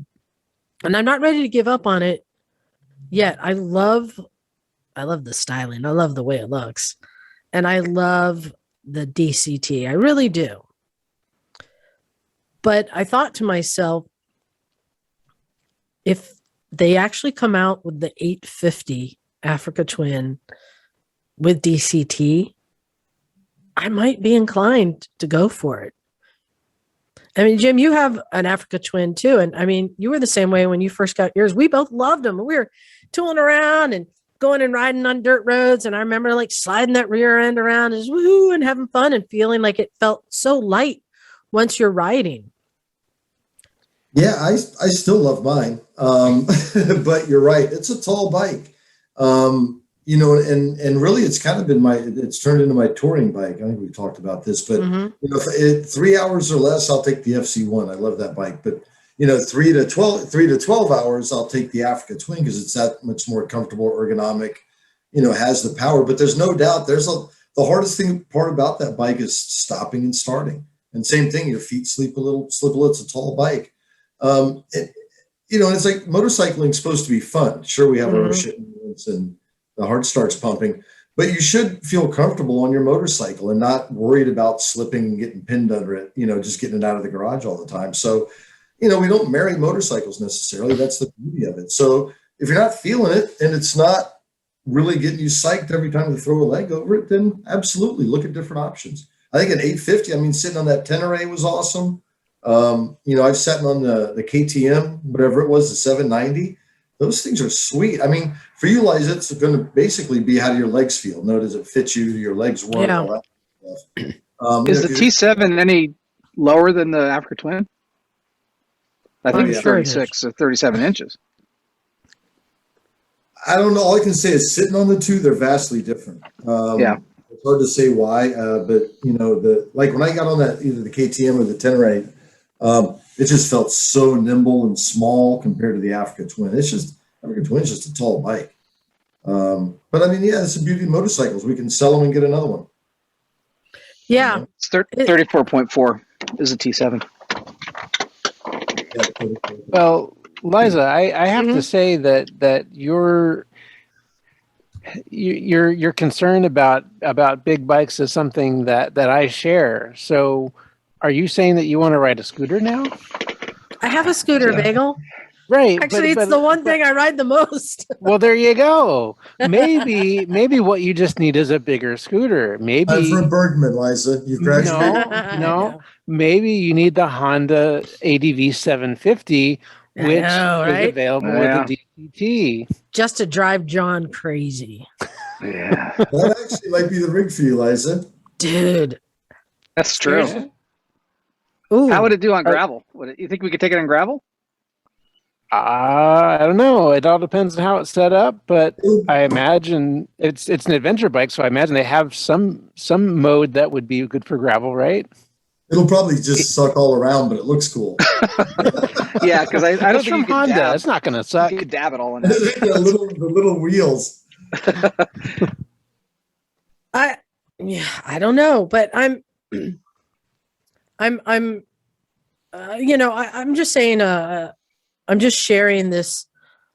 And I'm not ready to give up on it yet. I love the styling. I love the way it looks. And I love the DCT. I really do. But I thought to myself, if they actually come out with the 850 Africa Twin with DCT, I might be inclined to go for it. I mean, Jim, you have an Africa Twin too. And I mean, you were the same way when you first got yours. We both loved them. We were tooling around and going and riding on dirt roads. And I remember like sliding that rear end around and just woohoo and having fun and feeling like it felt so light once you're riding. Yeah, I still love mine. But you're right. It's a tall bike. And really it's kind of been it's turned into my touring bike. I think we've talked about this, but if 3 hours or less, I'll take the FC1. I love that bike, but 3 to 12 hours, I'll take the Africa Twin because it's that much more comfortable, ergonomic, has the power. But there's no doubt the hardest part about that bike is stopping and starting. And same thing, your feet slip a little. It's a tall bike. It's like motorcycling is supposed to be fun. Sure, we have our shit moments and the heart starts pumping, but you should feel comfortable on your motorcycle and not worried about slipping and getting pinned under it, just getting it out of the garage all the time. So, we don't marry motorcycles necessarily. That's the beauty of it. So if you're not feeling it and it's not really getting you psyched every time you throw a leg over it, then absolutely look at different options. I think an 850, sitting on that Tenere was awesome. I've sat on the KTM, whatever it was, the 790. Those things are sweet. For you, Liza, it's going to basically be how do your legs feel. Does it fit you? Do your legs work? Yeah. All that stuff. Is the T7 any lower than the Africa Twin? I think it's 36 or 37 inches. I don't know. All I can say is sitting on the two, they're vastly different. It's hard to say why, but like when I got on that, either the KTM or the Tenere, it just felt so nimble and small compared to the Africa Twin. Africa Twin is just a tall bike. But it's the beauty of motorcycles. We can sell them and get another one. Yeah. It's 34.4 is a T7. Well, Liza, I have to Mhm. say that your concern about big bikes is something that I share. So, are you saying that you want to ride a scooter now? I have a scooter, Yeah. Bagel. Right, Actually, it's the one thing I ride the most. well, there you go. Maybe what you just need is a bigger scooter. Time for a Maybe Bergman, Liza. You've graduated. no, I no. know. Maybe you need the Honda ADV 750, I which know, is right? available with a DCT. Just to drive John crazy. Yeah, That actually might be the rig for you, Liza. Dude. that's true. Seriously? Ooh. How would it do on gravel? You think we could take it on gravel? I don't know. It all depends on how it's set up, but I imagine it's an adventure bike, so I imagine they have some mode that would be good for gravel, right? It'll probably just suck all around, but it looks cool. Yeah, because I don't It's think from you could Honda. dab. It's not going to You suck. could dab it all in the it. little wheels. I don't know, but I'm I'm just saying I'm just sharing this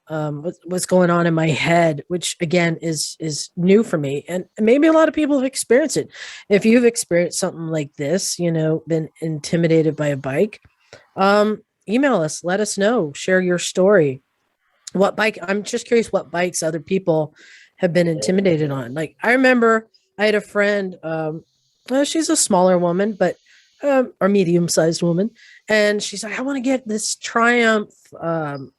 what's going on in my head, which again is new for me, and maybe a lot of people have experienced it. If you've experienced something like this, been intimidated by a bike, email us, let us know, share your story. What bike? I'm just curious what bikes other people have been intimidated on. Like I remember I had a friend, she's a smaller woman, but or medium-sized woman, and she's like, I want to get this Triumph, one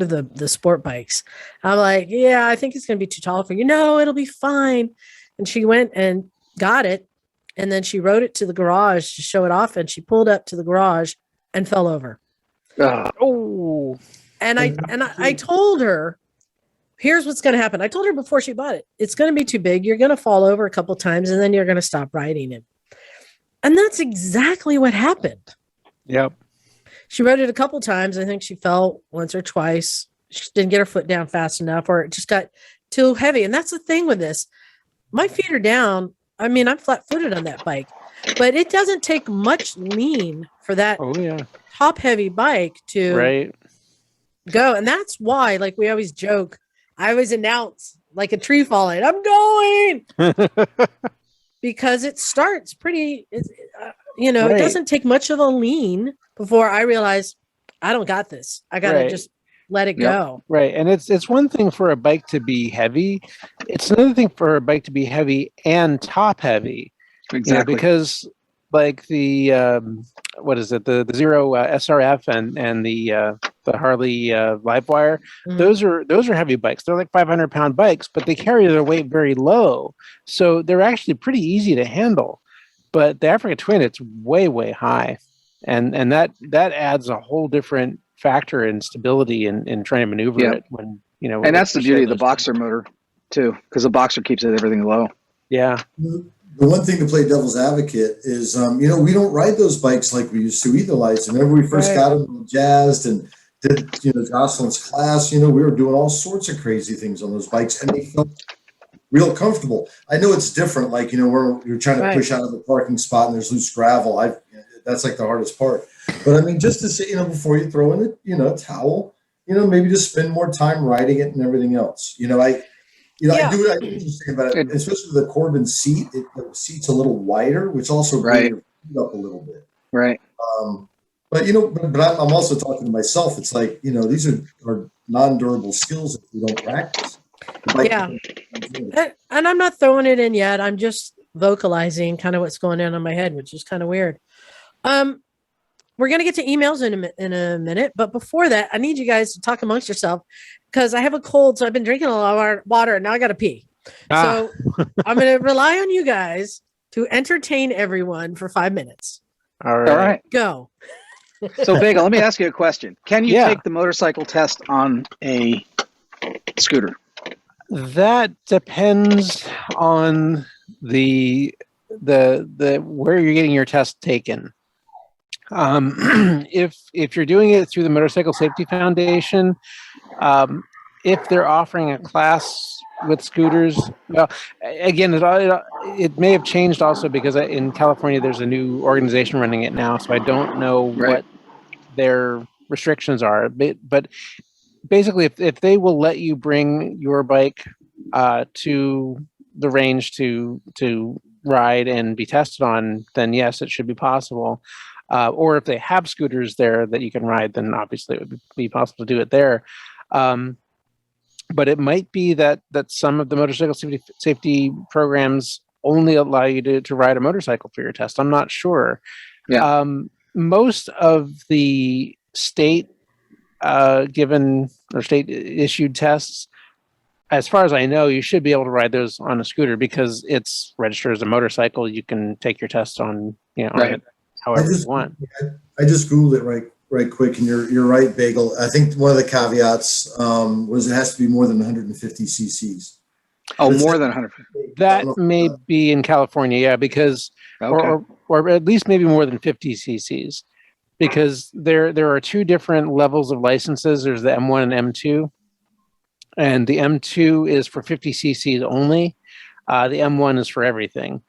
of the sport bikes. I'm like, yeah, I think it's going to be too tall for you. No, it'll be fine. And she went and got it, and then she rode it to the garage to show it off, and she pulled up to the garage and fell over. Oh, And I told her, here's what's going to happen. I told her before she bought it, it's going to be too big. You're going to fall over a couple times, and then you're going to stop riding it. And that's exactly what happened. yep. She rode it a couple times. I think she fell once or twice. She didn't get her foot down fast enough, or it just got too heavy. And that's the thing with this. My feet are down. I mean, I'm flat-footed on that bike, but it doesn't take much lean for that Oh yeah. top-heavy bike to Right. go. And that's why, like we always joke, I always announce like a tree falling, I'm going, because it starts pretty, it Right. doesn't take much of a lean before I realize I don't got this. I got to Right. just let it Yep. go. Right. And it's one thing for a bike to be heavy. It's another thing for a bike to be heavy and top heavy. Exactly. Because like the what is it, the Zero SRF and the Harley Livewire, Mhm. those are heavy bikes. They're like 500-pound bikes, but they carry their weight very low, so they're actually pretty easy to handle. But the Africa Twin, it's way high, and that adds a whole different factor in stability in trying to maneuver Yeah. it when And that's the beauty of the those- boxer motor, too, because the boxer keeps everything low. Yeah. The one thing to play devil's advocate is, we don't ride those bikes like we used to either, Liza. Whenever we first Right. got them jazzed and did, Jocelyn's class, we were doing all sorts of crazy things on those bikes, and they felt real comfortable. I know it's different, like, where you're trying to Right. push out of the parking spot and there's loose gravel. That's like the hardest part. But I mean, just to say, before you throw in a towel, maybe just spend more time riding it and everything else. I do what you're saying about it, especially with the Corbin seat. The seat's a little wider, which also brings your feet up a little bit. Right. But I'm also talking to myself. It's like, these are non-durable skills if we don't practice. Yeah. And I'm not throwing it in yet. I'm just vocalizing kind of what's going on in my head, which is kind of weird. We're going to get to emails in a minute, but before that, I need you guys to talk amongst yourself because I have a cold, so I've been drinking a lot of water, and now I got to pee. So I'm going to rely on you guys to entertain everyone for 5 minutes. All right. All right. Go. So, Bagel, let me ask you a question. Can you Yeah. take the motorcycle test on a scooter? That depends on the where you're getting your test taken. If you're doing it through the Motorcycle Safety Foundation, if they're offering a class with scooters, well, again, it may have changed also because in California there's a new organization running it now, so I don't know Right. their restrictions are. But basically, if they will let you bring your bike to the range to ride and be tested on, then yes, it should be possible. Or if they have scooters there that you can ride, then obviously it would be possible to do it there. But it might be that some of the motorcycle safety programs only allow you to ride a motorcycle for your test. I'm not sure. Yeah. Most of the state given or state issued tests, as far as I know, you should be able to ride those on a scooter because it's registered as a motorcycle. You can take your test on, on it however you want. I just Googled it right quick, and you're right, Bagel. I think one of the caveats was it has to be more than 150 cc's. Oh, more than 150. That may be in California, yeah, because or at least maybe more than 50 cc's, because there are two different levels of licenses. There's the M1 and M2, and the M2 is for 50 cc's only. The M1 is for everything.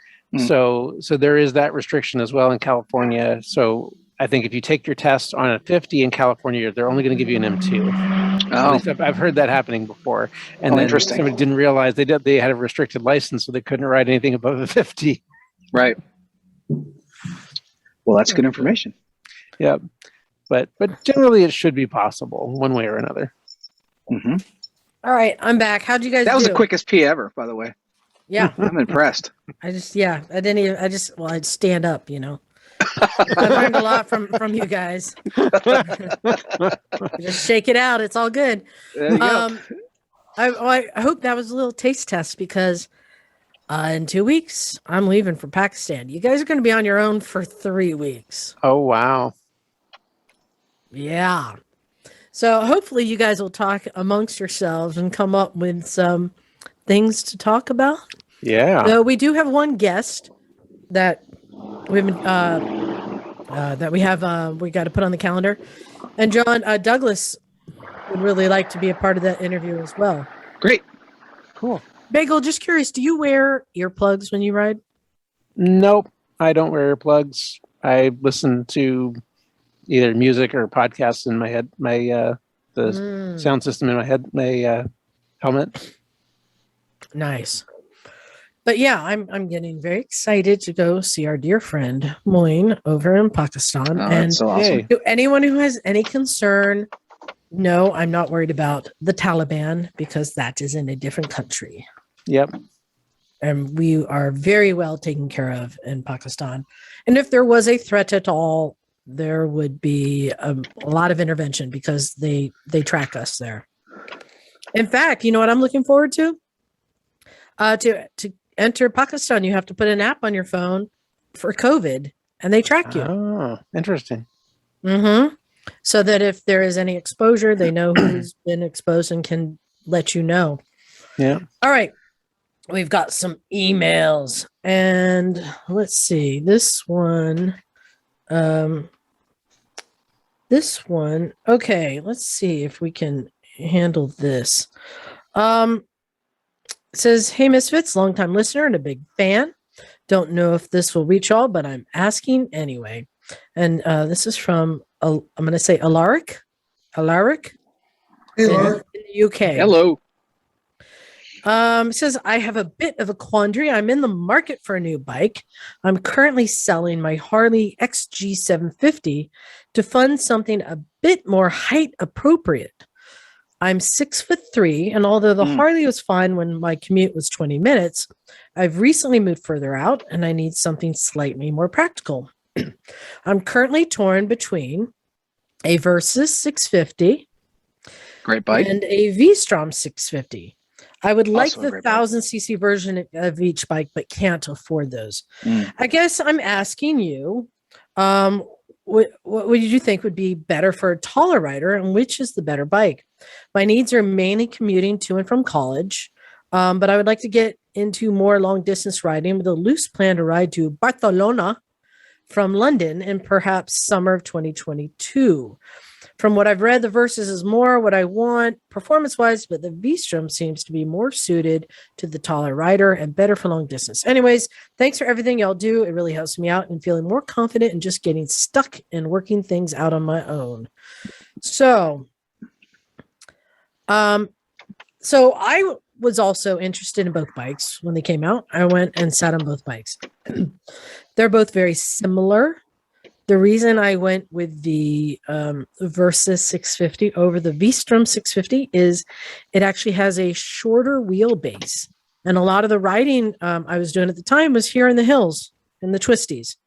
So there is that restriction as well in California. So I think if you take your test on a 50 in California, they're only going to give you an M2. Oh. At least I've heard that happening before. And then somebody didn't realize they had a restricted license, so they couldn't ride anything above a 50. Right. Well, that's good information. Yeah. But generally it should be possible one way or another. Mm-hmm. All right, I'm back. How'd you guys do? That was the quickest pee ever, by the way. Yeah. I'm impressed. I'd stand up, I learned a lot from you guys. Just shake it out. It's all good. There you go. I hope that was a little taste test because in 2 weeks, I'm leaving for Pakistan. You guys are going to be on your own for 3 weeks. Oh, wow. Yeah. So hopefully you guys will talk amongst yourselves and come up with some things to talk about. Yeah. So we do have one guest that we've been, we got to put on the calendar, and John Douglas would really like to be a part of that interview as well. Great. Cool. Bagel, just curious, do you wear earplugs when you ride? Nope, I don't wear earplugs. I listen to either music or podcasts in my head, the sound system in my head, my helmet. Nice. But yeah, I'm getting very excited to go see our dear friend Moin over in Pakistan. Oh, and that's so awesome. to anyone who has any concern, no, I'm not worried about the Taliban because that is in a different country. Yep. And we are very well taken care of in Pakistan. And if there was a threat at all, there would be a lot of intervention because they track us there. In fact, you know what I'm looking forward to? To enter Pakistan, you have to put an app on your phone for COVID, and they track you. Oh, interesting. Mm-hmm. So that if there is any exposure, they know who's been exposed and can let you know. Yeah. All right. We've got some emails, and let's see. This one. Okay, let's see if we can handle this. It says, "Hey Misfits, longtime listener and a big fan. Don't know if this will reach all, but I'm asking anyway." And this is from I'm going to say Alaric. Hey, Alaric. In the UK. Hello. It says, "I have a bit of a quandary. I'm in the market for a new bike. I'm currently selling my Harley XG750 to fund something a bit more height appropriate. I'm 6'3", and although the Harley was fine when my commute was 20 minutes, I've recently moved further out and I need something slightly more practical. I'm currently torn between a Vrsc 650 Great bike. and a Vstrom 650. I would like Also a the great bike. 1000cc version of each bike, but can't afford those. I guess I'm asking you, what would you think would be better for a taller rider, and which is the better bike? My needs are mainly commuting to and from college, but I would like to get into more long distance riding with a loose plan to ride to Barcelona from London in perhaps summer of 2022. From what I've read, the Versus is more what I want performance-wise, but the V-Strom seems to be more suited to the taller rider and better for long distance. Anyways, thanks for everything y'all do. It really helps me out and feeling more confident in just getting stuck and working things out on my own. So I was also interested in both bikes when they came out. I went and sat on both bikes. They're both very similar. The reason I went with the Vrsc 650 over the V-Strom 650 is it actually has a shorter wheelbase. And a lot of the riding I was doing at the time was here in the hills, in the twisties.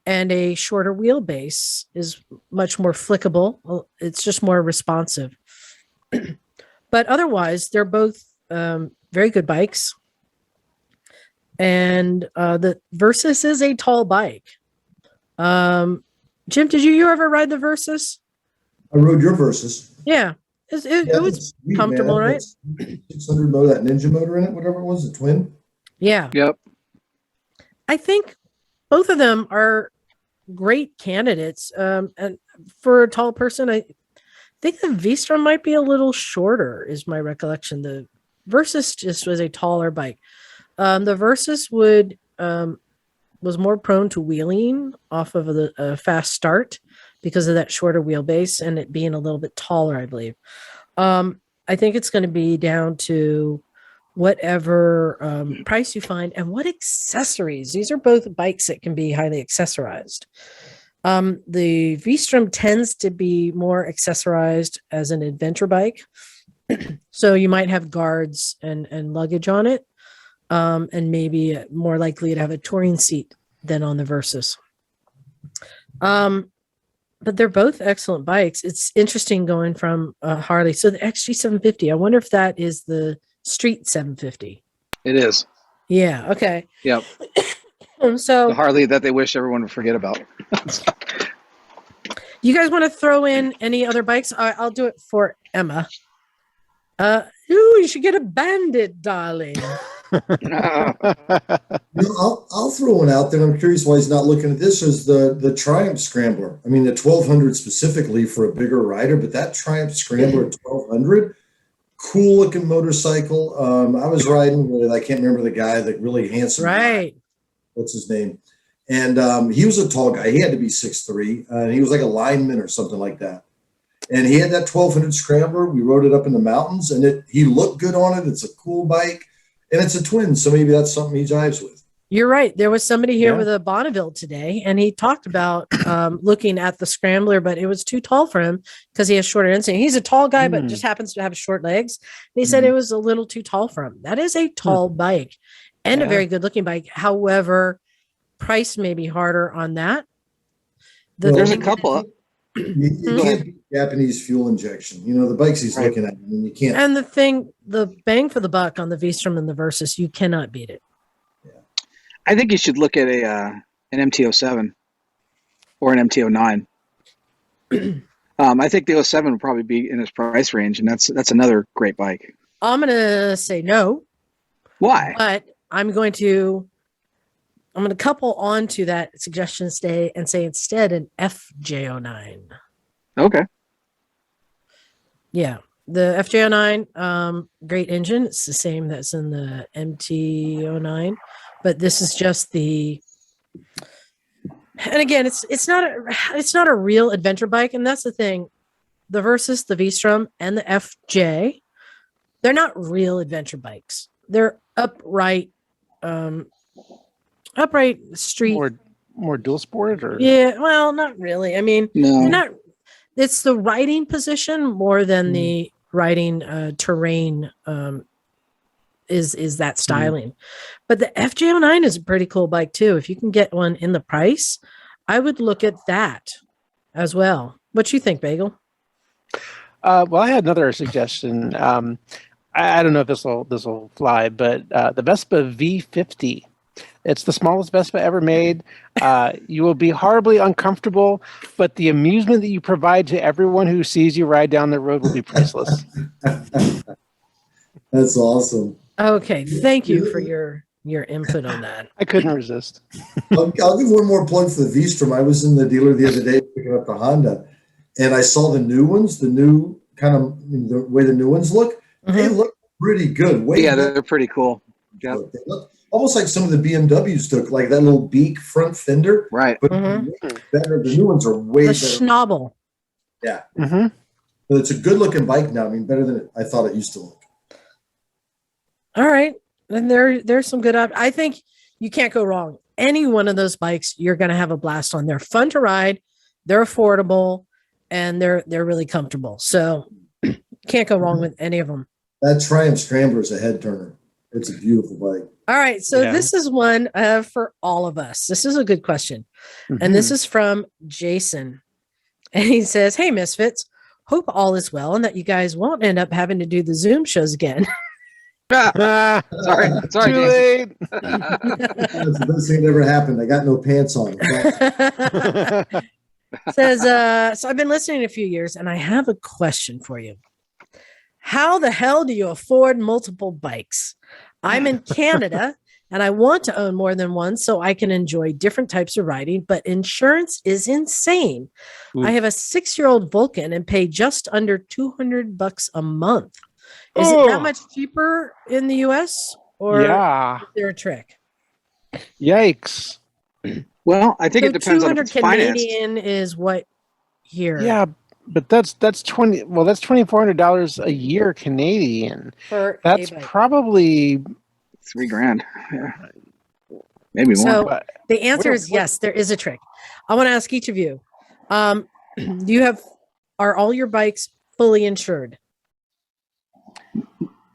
And a shorter wheelbase is much more flickable. It's just more responsive. But otherwise, they're both very good bikes. And the Vrsc is a tall bike. Jim, did you ever ride the Vrsc? I rode your Versus. Yeah. It was sweet, comfortable, man. right? 600 motor, that Ninja motor in it, whatever it was, the twin. Yeah. Yep. I think both of them are great candidates. And for a tall person, I think the V-Strom might be a little shorter, is my recollection. The Versus just was a taller bike. The Versus was more prone to wheeling off of a fast start because of that shorter wheelbase and it being a little bit taller, I believe. I think it's going to be down to whatever price you find and what accessories. These are both bikes that can be highly accessorized. The V-Strom tends to be more accessorized as an adventure bike. So you might have guards and luggage on it. And maybe more likely to have a touring seat than on the Versus. But they're both excellent bikes. It's interesting going from Harley. So the XG750, I wonder if that is the street 750. It is. Yeah. Okay. Yep. So The Harley that they wish everyone would forget about. you guys want to throw in any other bikes? I'll do it for Emma. You should get a Bandit, darling. I'll throw one out there. I'm curious why he's not looking at this. Is the Triumph Scrambler? I mean, the 1200 specifically for a bigger rider, but that Triumph Scrambler at 1200, cool looking motorcycle. I was riding with, I can't remember the guy, the really handsome Right. guy. What's his name? And he was a tall guy. He had to be 6'3", and he was like a lineman or something like that. And he had that 1200 Scrambler. We rode it up in the mountains, and he looked good on it. It's a cool bike. And it's a twin, so maybe that's something he jives with. You're right. There was somebody here with a Bonneville today, and he talked about looking at the Scrambler, but it was too tall for him because he has shorter inseam. He's a tall guy, but just happens to have short legs. And he said it was a little too tall for him. That is a tall bike and a very good looking bike. However, price may be harder on that. There's a couple. You can't beat Japanese fuel injection. You know, the bikes he's looking at, I mean, you can't. And the bang for the buck on the V-Strom and the Versus, you cannot beat it. I think you should look at an MT-07 or an MT-09. I think the 07 would probably be in his price range, and that's another great bike. I'm going to say no. Why? But I'm going to couple on to that suggestion today and say instead an FJ09. Okay. Yeah. The FJ09, great engine. It's the same that's in the MT09, but this is just and again, it's not a real adventure bike. And that's the thing. The Versus, the V-Strom, and the FJ, they're not real adventure bikes. They're upright street. More dual sport, or Well, not really. I mean, No. it's the riding position more than the riding terrain is that styling. But the FJ09 is a pretty cool bike too. If you can get one in the price, I would look at that as well. What you think, Bagel? Well, I had another suggestion. I don't know if this will fly, but the Vespa V50. It's the smallest Vespa ever made. You will be horribly uncomfortable, but the amusement that you provide to everyone who sees you ride down the road will be priceless. That's awesome. Okay, thank you for your input on that. I couldn't resist. I'll give one more plug for the V-Strom. I was in the dealer the other day picking up the Honda, and I saw the new ones, the new kind of the way the new ones look. They look pretty good. Yeah, they're pretty cool. They look almost like some of the BMWs took, like that little beak front fender. Right. But better. The new ones are way The better. schnabel. Yeah. But it's a good looking bike now. I mean, better than I thought it used to look. All right. And there's some good I think you can't go wrong. Any one of those bikes, you're going to have a blast on. They're fun to ride, they're affordable, and they're really comfortable. So can't go wrong with any of them. That Triumph Scrambler is a head turner. It's a beautiful bike. All right. So this is one for all of us. This is a good question. And this is from Jason. And he says, "Hey, Misfits, hope all is well and that you guys won't end up having to do the Zoom shows again." Sorry, Too late. That's the best thing that ever happened. I got no pants on. Says, so I've been listening a few years and I have a question for you. How the hell do you afford multiple bikes? I'm in Canada and I want to own more than one so I can enjoy different types of riding, but insurance is insane. I have a 6-year-old Vulcan and pay just under $200 a month. Is it that much cheaper in the US or is there a trick? Yikes. Well, I think So it depends on if 200 it's financed. Canadian is what here? Yeah, but that's $2,400 a year Canadian. For That's a bike. probably $3,000. Yeah. Maybe more. So but the answer is yes, there is a trick. I want to ask each of you. Are all your bikes fully insured?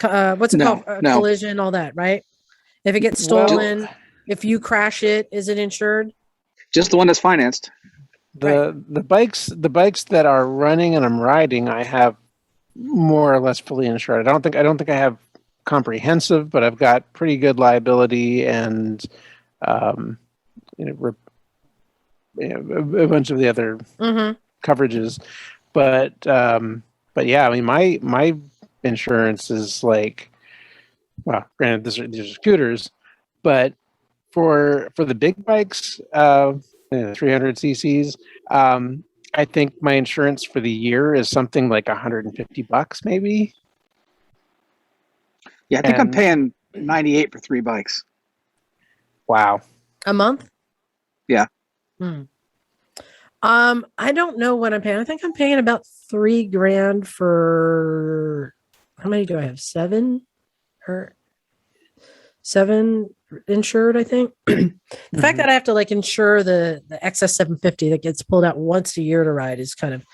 What's it No, called? no. Collision, all that, right? If it gets stolen, if you crash it, is it insured? Just the one that's financed. the bikes that are running and I'm riding, I have more or less fully insured. I don't think I have comprehensive, but I've got pretty good liability and a bunch of the other coverages. But yeah, I mean my insurance is like, well, granted these are scooters, but for the big bikes, 300 cc's, I think my insurance for the year is something like $150 maybe. Yeah, I think I'm paying $98 for 3 bikes. Wow. A month? Yeah. I don't know what I'm paying. I think I'm paying about $3,000 for, how many do I have? 7 insured, I think. The fact that I have to like insure the XS 750 that gets pulled out once a year to ride is kind of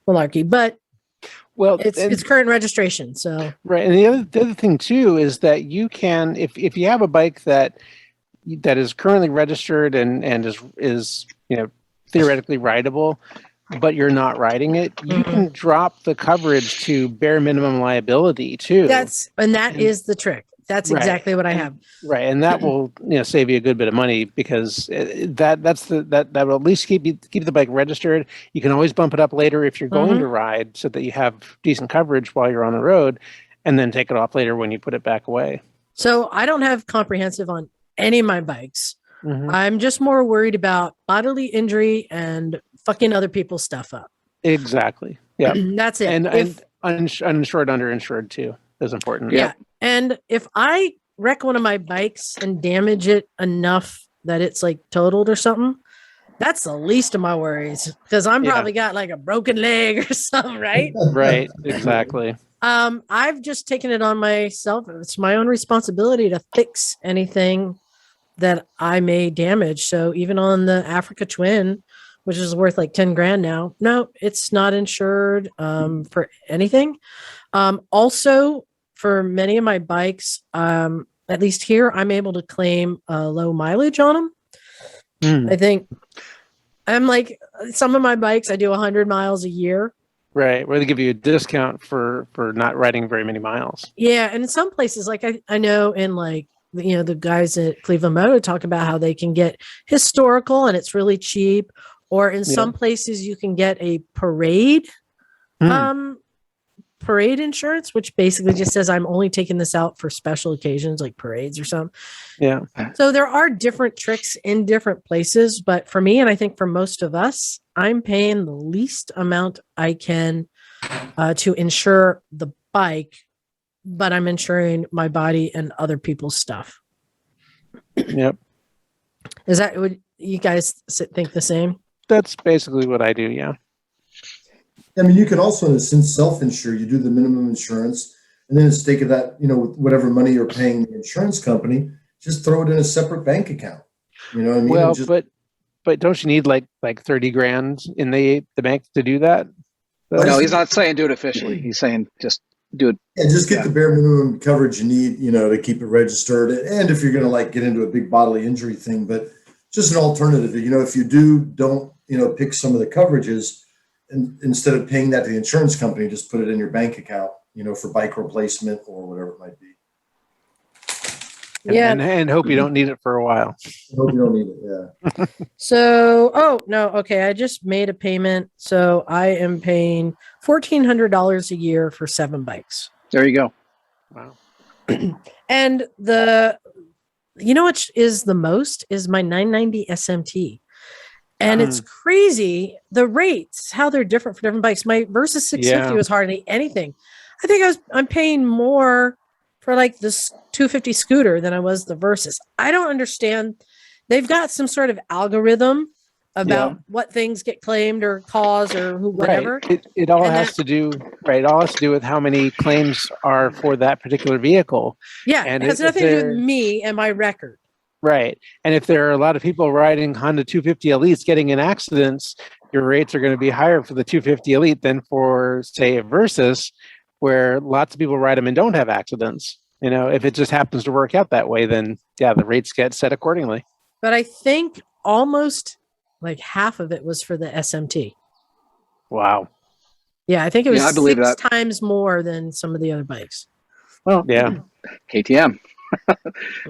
malarkey, but well, it's current registration. So right. And the other thing too is that you can, if you have a bike that is currently registered and is theoretically rideable, but you're not riding it, you can drop the coverage to bare minimum liability too. that is the trick. That's exactly what I have. Right, and that will save you a good bit of money because that will at least keep the bike registered. You can always bump it up later if you're going to ride, so that you have decent coverage while you're on the road, and then take it off later when you put it back away. So I don't have comprehensive on any of my bikes. I'm just more worried about bodily injury and fucking other people's stuff up. Exactly. Yeah. That's it. And uninsured, underinsured too is important. Yeah. And if I wreck one of my bikes and damage it enough that it's like totaled or something, that's the least of my worries because I'm probably got like a broken leg or something, right? Right. Exactly. I've just taken it on myself. It's my own responsibility to fix anything that I may damage. So even on the Africa Twin, which is worth like $10,000 now, no, it's not insured for anything. Also, for many of my bikes, at least here, I'm able to claim low mileage on them. I think I'm like some of my bikes, I do 100 miles a year. Right, where they give you a discount for not riding very many miles. Yeah, and in some places, like I know in like the guys at Cleveland Moto talk about how they can get historical and it's really cheap, or in some places you can get a parade parade insurance, which basically just says I'm only taking this out for special occasions like parades or something. Yeah. So there are different tricks in different places, but for me, and I think for most of us, I'm paying the least amount I can to insure the bike, but I'm insuring my body and other people's stuff. Yep. Is that would you guys think the same? That's basically what I do. Yeah. I mean, you can also, in a sense, self-insure. You do the minimum insurance, and then instead of that, whatever money you're paying the insurance company, just throw it in a separate bank account. You know what I mean? Well, but don't you need like 30 grand in the bank to do that? No, he's not saying do it officially. He's saying just do it. Yeah, just get the bare minimum coverage you need, to keep it registered. And if you're going to get into a big bodily injury thing, but just an alternative, if you don't, pick some of the coverages, and instead of paying that to the insurance company, just put it in your bank account, for bike replacement or whatever it might be. And hope you don't need it for a while. I hope you don't need it. Yeah. So, okay. I just made a payment. So I am paying $1,400 a year for 7 bikes. There you go. Wow. And what is the most is my 990 SMT. And it's crazy. The rates, how they're different for different bikes. My Vrsc 650 was hardly anything. I think I'm paying more for this 250 scooter than I was the Vrsc. I don't understand. They've got some sort of algorithm about what things get claimed or cause or whatever. Right. It all has to do with how many claims are for that particular vehicle. Yeah, and it has nothing to do with me and my record. Right. And if there are a lot of people riding Honda 250 Elites getting in accidents, your rates are going to be higher for the 250 Elite than for, say, a Vrsc, where lots of people ride them and don't have accidents. If it just happens to work out that way, then the rates get set accordingly. But I think almost half of it was for the SMT. Wow. Yeah, I think it was I believe 6 that. times more than some of the other bikes. Well, yeah. KTM.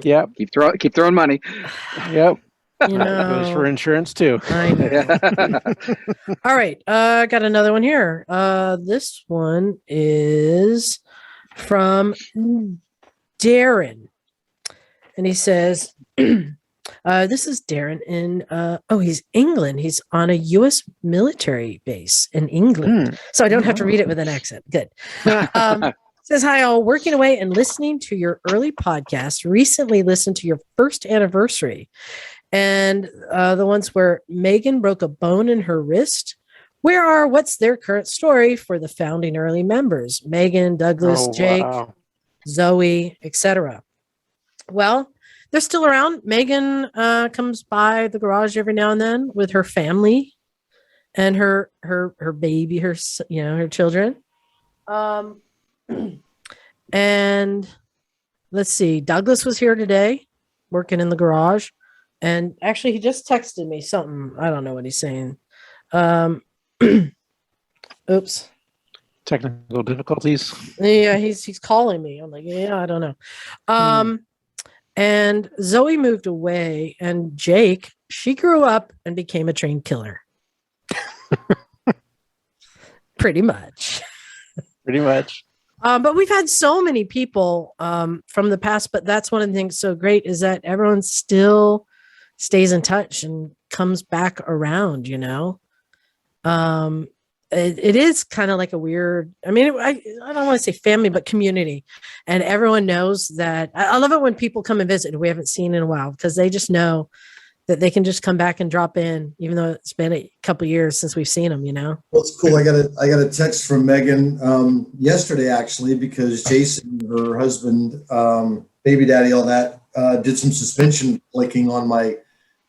Yep. Keep throwing money. Yep. Goes for insurance too. I know. All right. I got another one here. This one is from Darren. And he says, this is Darren in, he's England. He's on a U.S. military base in England. So I don't have to read it with an accent. Good. Says, hi, all. Working away and listening to your early podcast. Recently listened to your first anniversary. And the ones where Megan broke a bone in her wrist. What's their current story for the founding early members? Megan, Douglas, Jake, Zoe, etc. Well, they're still around. Megan comes by the garage every now and then with her family and her baby, her children. And let's see, Douglas was here today working in the garage. And actually, he just texted me something. I don't know what he's saying. Oops. Technical difficulties. Yeah, he's calling me. I'm like, yeah, I don't know. And Zoe moved away, and Jake, she grew up and became a trained killer. Pretty much. Pretty much. But we've had so many people from the past, but that's one of the things so great is that everyone still stays in touch and comes back around, It is kind of like a weird, I don't want to say family, but community. And everyone knows that. I love it when people come and visit who we haven't seen in a while, because they just know that they can just come back and drop in, even though it's been a couple years since we've seen them, Well, it's cool. I got a text from Megan yesterday, actually, because Jason, her husband, baby daddy, all that, did some suspension flicking on my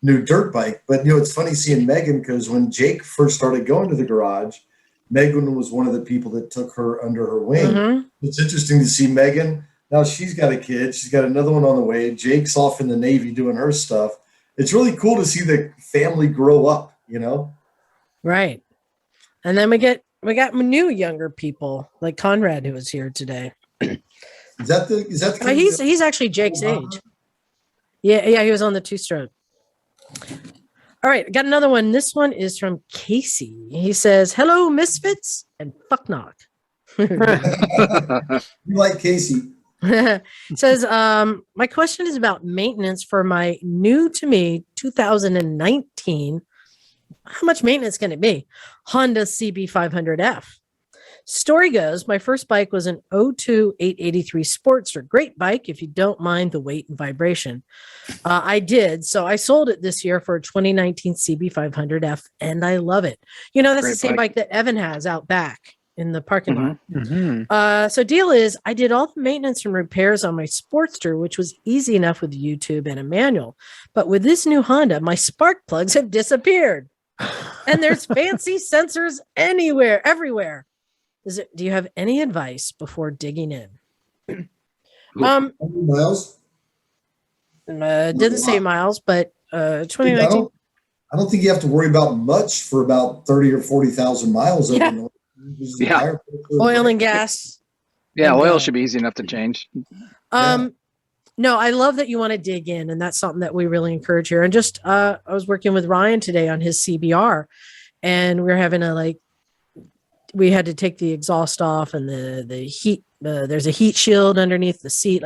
new dirt bike. But, it's funny seeing Megan, because when Jake first started going to the garage, Megan was one of the people that took her under her wing. Mm-hmm. It's interesting to see Megan. Now she's got a kid. She's got another one on the way. Jake's off in the Navy doing her stuff. It's really cool to see the family grow up, Right. And then we got new younger people like Conrad, who was here today. Is that the he's actually Jake's age. Yeah, he was on the 2-stroke. All right, got another one. This one is from Casey. He says, hello, misfits and fuck knock. You like Casey. It says, my question is about maintenance for my new to me 2019. How much maintenance can it be? Honda CB500F. Story goes, my first bike was an 02 883 Sportster. Great bike if you don't mind the weight and vibration. I did. So I sold it this year for a 2019 CB500F, and I love it. You know, that's Great the same bike that Evan has out back in the parking lot. Mhm. So deal is, I did all the maintenance and repairs on my Sportster, which was easy enough with YouTube and a manual. But with this new Honda, my spark plugs have disappeared. And there's fancy sensors everywhere. Do you have any advice before digging in? How many miles? Didn't say miles, but I 2019. don't think you have to worry about much for about 30 or 40,000 miles. Yeah. Yeah. Oil and gas. Yeah, And, oil should be easy enough to change. No, I love that you want to dig in, and that's something that we really encourage here. And just I was working with Ryan today on his CBR, and we were having we had to take the exhaust off and the heat. There's a heat shield underneath the seat,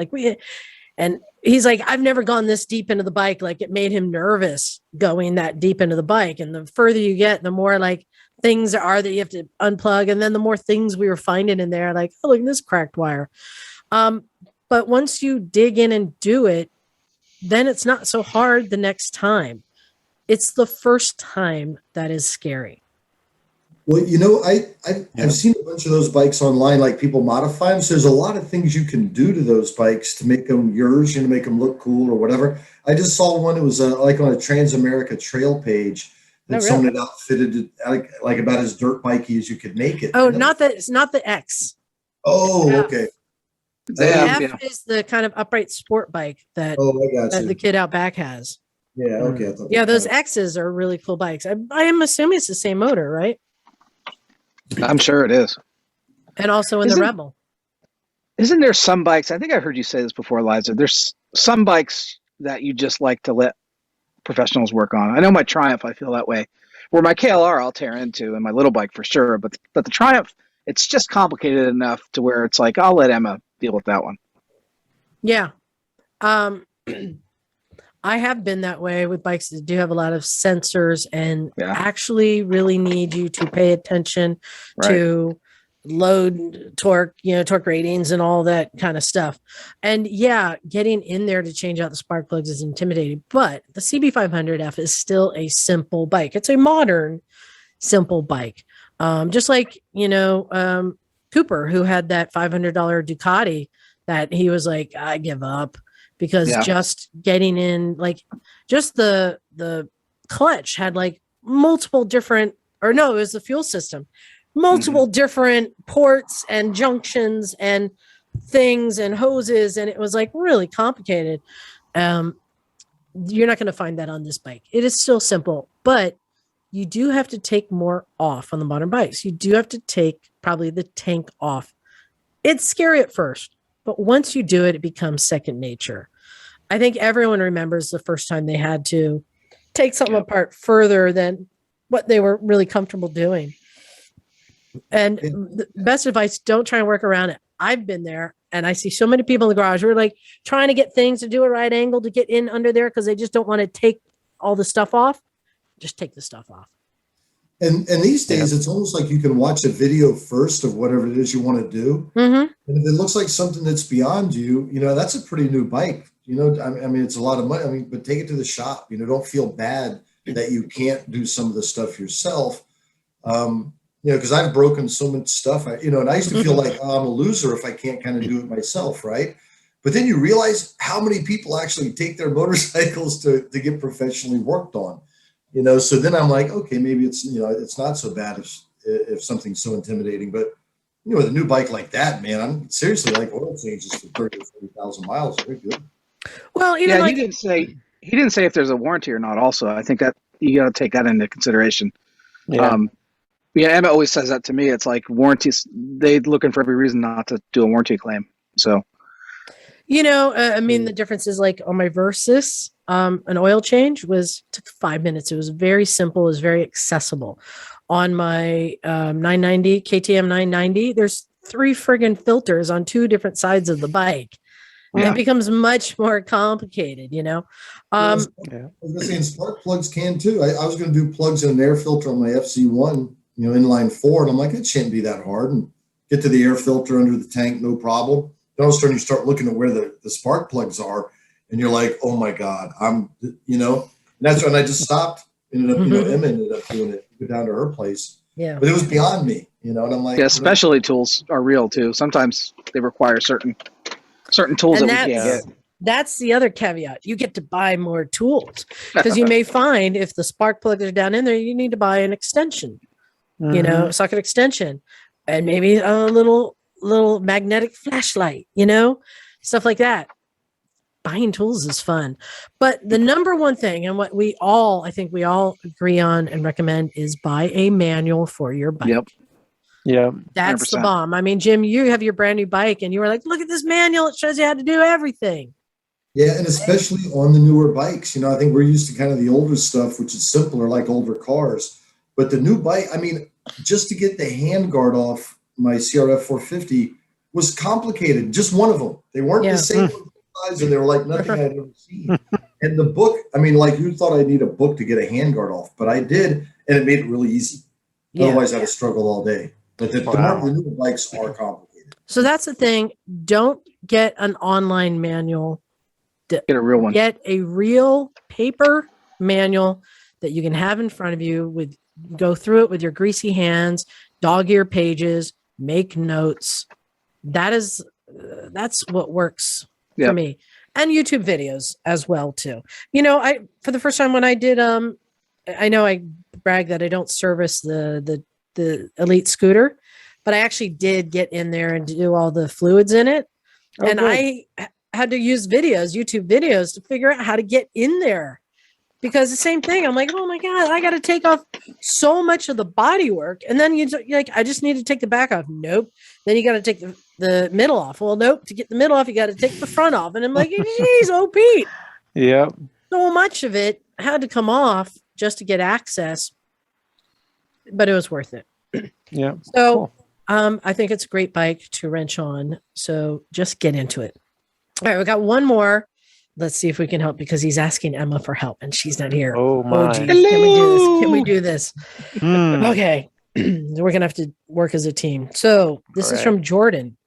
and he's like, I've never gone this deep into the bike. Like, it made him nervous going that deep into the bike. And the further you get, the more like things are that you have to unplug. And then the more things we were finding in there, like, oh, look at this cracked wire. But once you dig in and do it, then it's not so hard the next time. It's the first time that is scary. Well, you know, I've seen a bunch of those bikes online, like people modify them. So there's a lot of things you can do to those bikes to make them yours, you know, make them look cool or whatever. I just saw one. It was like on a Transamerica trail page that someone had outfitted it like about as dirt bikey as you could make it. Oh, it's not the X. Oh, okay. The F is the kind of upright sport bike that, I got that you. the kid out back has. Yeah, okay. Yeah, those X's are really cool bikes. I am assuming it's the same motor, right? I'm sure it is. And also in the Rebel. Isn't there some bikes? I think I heard you say this before, Liza. There's some bikes that you just like to let professionals work on. I know my Triumph, I feel that way. Where my KLR, I'll tear into, and my little bike for sure. But the Triumph, it's just complicated enough to where it's like, I'll let Emma deal with that one. Yeah. I have been that way with bikes that do have a lot of sensors and actually really need you to pay attention to load, torque, torque ratings and all that kind of stuff. And yeah, getting in there to change out the spark plugs is intimidating, but the CB500F is still a simple bike. It's a modern, simple bike. Just like, Cooper, who had that $500 Ducati that he was like, I give up. Because just getting in, like, just the clutch had like multiple different, or no, it was the fuel system, multiple different ports and junctions and things and hoses, and it was like really complicated. You're not going to find that on this bike. It is still simple, but you do have to take more off on the modern bikes. You do have to take probably the tank off. It's scary at first, but once you do it, it becomes second nature. I think everyone remembers the first time they had to take something apart further than what they were really comfortable doing. And the best advice, don't try and work around it. I've been there, and I see so many people in the garage who are like trying to get things to do a right angle to get in under there because they just don't want to take all the stuff off. Just take the stuff off. And these days, it's almost like you can watch a video first of whatever it is you want to do. Mm-hmm. And if it looks like something that's beyond you, that's a pretty new bike. I mean, it's a lot of money. But take it to the shop. Don't feel bad that you can't do some of the stuff yourself. Because I've broken so much stuff. And I used to feel like I'm a loser if I can't kind of do it myself, right? But then you realize how many people actually take their motorcycles to get professionally worked on. So then I'm like, okay, maybe it's, it's not so bad if something's so intimidating. But, with a new bike like that, man, I'm seriously like oil changes for 30 or 40,000 miles. Very good. Well, he didn't say if there's a warranty or not. Also, I think that you got to take that into consideration. Yeah. Emma always says that to me. It's like warranties, they looking for every reason not to do a warranty claim. So, the difference is like on my Vrsc, an oil change took 5 minutes. It was very simple. It was very accessible. On my 990, KTM 990, there's 3 friggin' filters on 2 different sides of the bike. Yeah. It becomes much more complicated, you know. I was Yeah. gonna say, and spark plugs can too. I was gonna do plugs in an air filter on my FC1, inline 4, and I'm like, it shouldn't be that hard. And get to the air filter under the tank, no problem. Then all of a sudden you start looking at where the spark plugs are, and you're like, oh my God, and that's when I just stopped. Ended up, Emma ended up doing it, go down to her place. Yeah. But it was beyond me, and I'm like, Yeah, specialty tools are real too. Sometimes they require certain tools And that we can't get. that's the other caveat. You get to buy more tools because you may find if the spark plugs are down in there, you need to buy an extension, socket extension, and maybe a little magnetic flashlight, stuff like that. Buying tools is fun. But the number one thing, and what I think we all agree on and recommend, is buy a manual for your bike. Yep. Yeah. That's the 100%. bomb. I mean, Jim, you have your brand new bike and you were like, look at this manual. It shows you how to do everything. yeah, and especially on the newer bikes. I think we're used to kind of the older stuff, which is simpler, like older cars. But the new bike, I mean, just to get the handguard off my CRF 450 was complicated. Just one of them. They weren't the same size, and they were like nothing I'd ever seen. And the book, I mean, like you thought I'd need a book to get a handguard off, but I did, and it made it really easy. Otherwise, I'd have struggled all day. But the newer bikes are complicated. So that's the thing. Don't get an online manual. Get a real one. Get a real paper manual that you can have in front of you. Go through it with your greasy hands, dog ear pages, make notes. That's what works for me. And YouTube videos as well too. For the first time when I did, I know I brag that I don't service the Elite scooter, but I actually did get in there and do all the fluids in it. And good. I had to use YouTube videos to figure out how to get in there, because the same thing. I'm like, oh my God, I got to take off so much of the body work. And then you're like, I just need to take the back off. Nope. Then you got to take the middle off. Well, nope. To get the middle off, you got to take the front off. And I'm like, geez, oh Pete. Yeah. So much of it had to come off just to get access, but it was worth it. Yeah. So I think it's a great bike to wrench on. So just get into it. All right, we got one more. Let's see if we can help, because he's asking Emma for help and she's not here. Oh my. Geez. Can we do this? Hmm. Okay. We're going to have to work as a team. So this is from Jordan,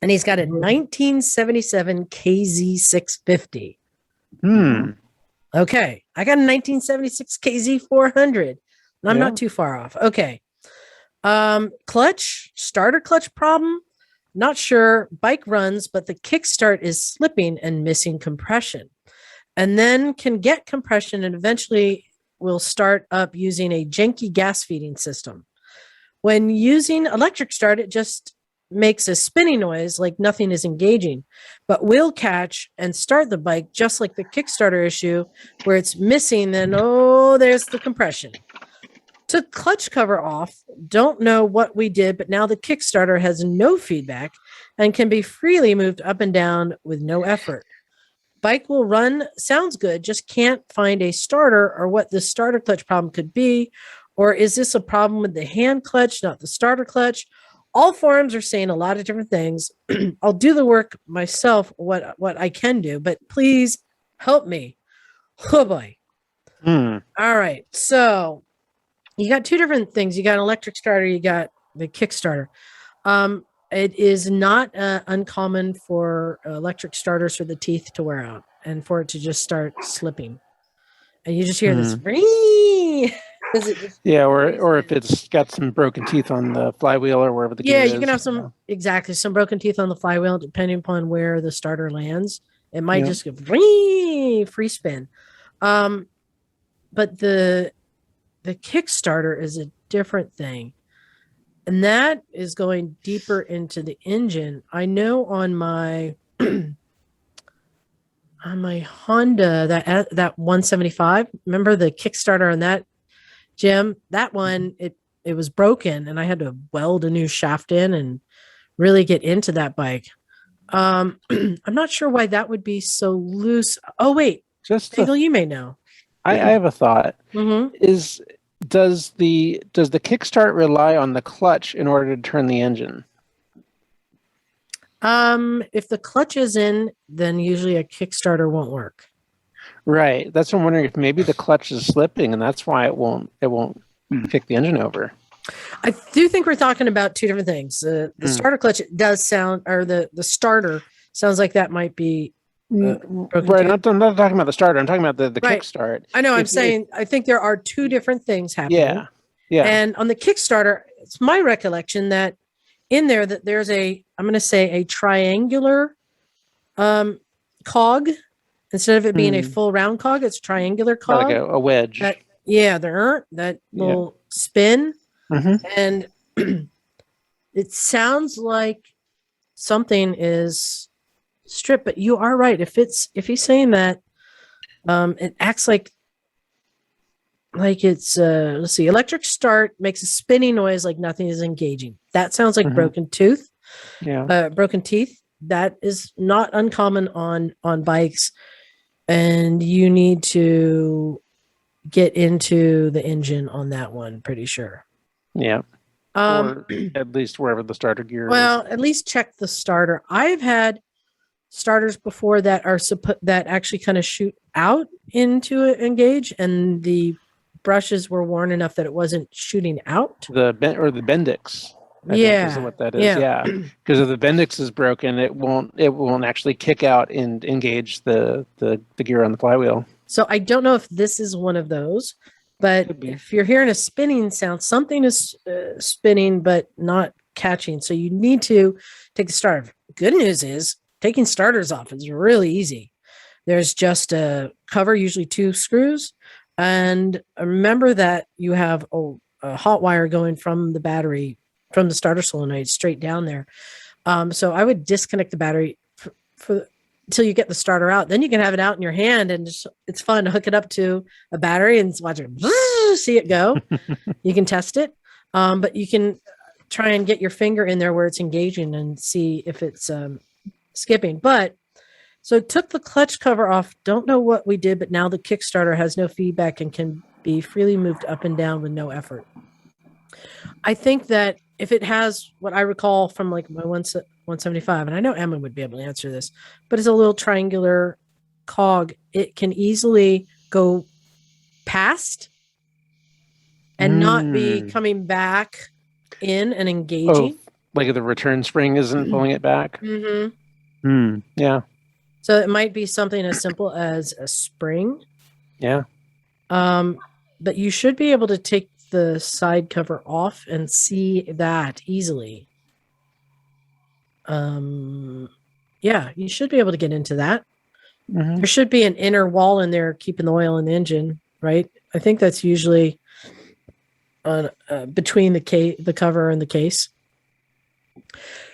and he's got a 1977 KZ650. Okay. I got a 1976 KZ400. And I'm not too far off. Okay. Starter clutch problem. Not sure. Bike runs, but the kickstart is slipping and missing compression. And then can get compression and eventually will start up using a janky gas feeding system. When using electric start, it just makes a spinning noise like nothing is engaging, but will catch and start the bike just like the Kickstarter issue where it's missing. Then, there's the compression. Took clutch cover off. Don't know what we did, but now the Kickstarter has no feedback and can be freely moved up and down with no effort. Bike will run, sounds good, just can't find a starter or what the starter clutch problem could be. Or is this a problem with the hand clutch, not the starter clutch? All forums are saying a lot of different things. I'll do the work myself, what I can do, but please help me. Oh boy. All right. So you got 2 different things. You got an electric starter, you got the Kickstarter. It is not uncommon for electric starters for the teeth to wear out and for it to just start slipping. And you just hear this. Or if it's got some broken teeth on the flywheel or wherever the gear is. You can have some broken teeth on the flywheel depending upon where the starter lands. It might just go free spin. But the Kickstarter is a different thing. And that is going deeper into the engine. I know on my Honda, that 175, remember the Kickstarter on that, Jim? That one, it was broken and I had to weld a new shaft in and really get into that bike. I'm not sure why that would be so loose. Oh, wait. Bagel, you may know. I have a thought. Does the kickstart rely on the clutch in order to turn the engine? If the clutch is in, then usually a Kickstarter won't work. Right. That's what I'm wondering if maybe the clutch is slipping and that's why it won't kick the engine over. I do think we're talking about two different things. The starter clutch does sound, or the starter sounds like that might be broken Right. too. I'm not talking about the starter. I'm talking about the Right. kickstart. I know. I'm saying I think there are two different things happening. Yeah. Yeah. And on the Kickstarter, it's my recollection that in there that there's I'm going to say a triangular cog. Instead of it being a full round cog, it's a triangular cog. Like a wedge. That will spin. Mm-hmm. And it sounds like something is stripped, but you are right. If he's saying that, it acts like it's let's see, electric start makes a spinning noise like nothing is engaging. That sounds like broken tooth. Yeah. Broken teeth. That is not uncommon on bikes, and you need to get into the engine on that one, pretty sure. Yeah. Or at least wherever the starter gear is. At least check the starter. I've had starters before that are that actually kind of shoot out into it, engage, and the brushes were worn enough that it wasn't shooting out. The Bendix. I think is what that is. Yeah. Because if the Bendix is broken, it won't actually kick out and engage the gear on the flywheel. So I don't know if this is one of those, but if you're hearing a spinning sound, something is spinning but not catching. So you need to take the starter. Good news is taking starters off is really easy. There's just a cover, usually 2 screws, and remember that you have a hot wire going from the battery, from the starter solenoid straight down there. So I would disconnect the battery for until you get the starter out. Then you can have it out in your hand, and it's fun to hook it up to a battery and watch it, see it go. You can test it, but you can try and get your finger in there where it's engaging and see if it's skipping. But so took the clutch cover off. Don't know what we did, but now the Kickstarter has no feedback and can be freely moved up and down with no effort. I think that if it has what I recall from like my 175, and I know Emma would be able to answer this, but it's a little triangular cog, it can easily go past and not be coming back in and engaging. Oh, like the return spring isn't pulling it back? Mm-hmm. Yeah. So it might be something as simple as a spring. Yeah. But you should be able to take the side cover off and see that easily. Yeah, you should be able to get into that. Mm-hmm. There should be an inner wall in there keeping the oil in the engine, right? I think that's usually between the cover and the case.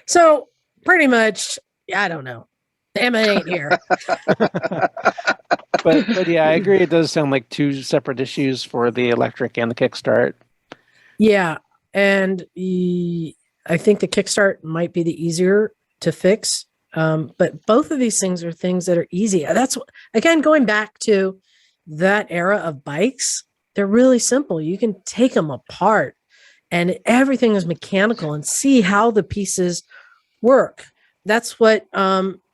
So pretty much, I don't know. Emma ain't here. But yeah, I agree. It does sound like 2 separate issues for the electric and the kickstart. Yeah. And I think the kickstart might be the easier to fix. But both of these things are things that are easy. That's, again, going back to that era of bikes, they're really simple. You can take them apart and everything is mechanical and see how the pieces work. That's what,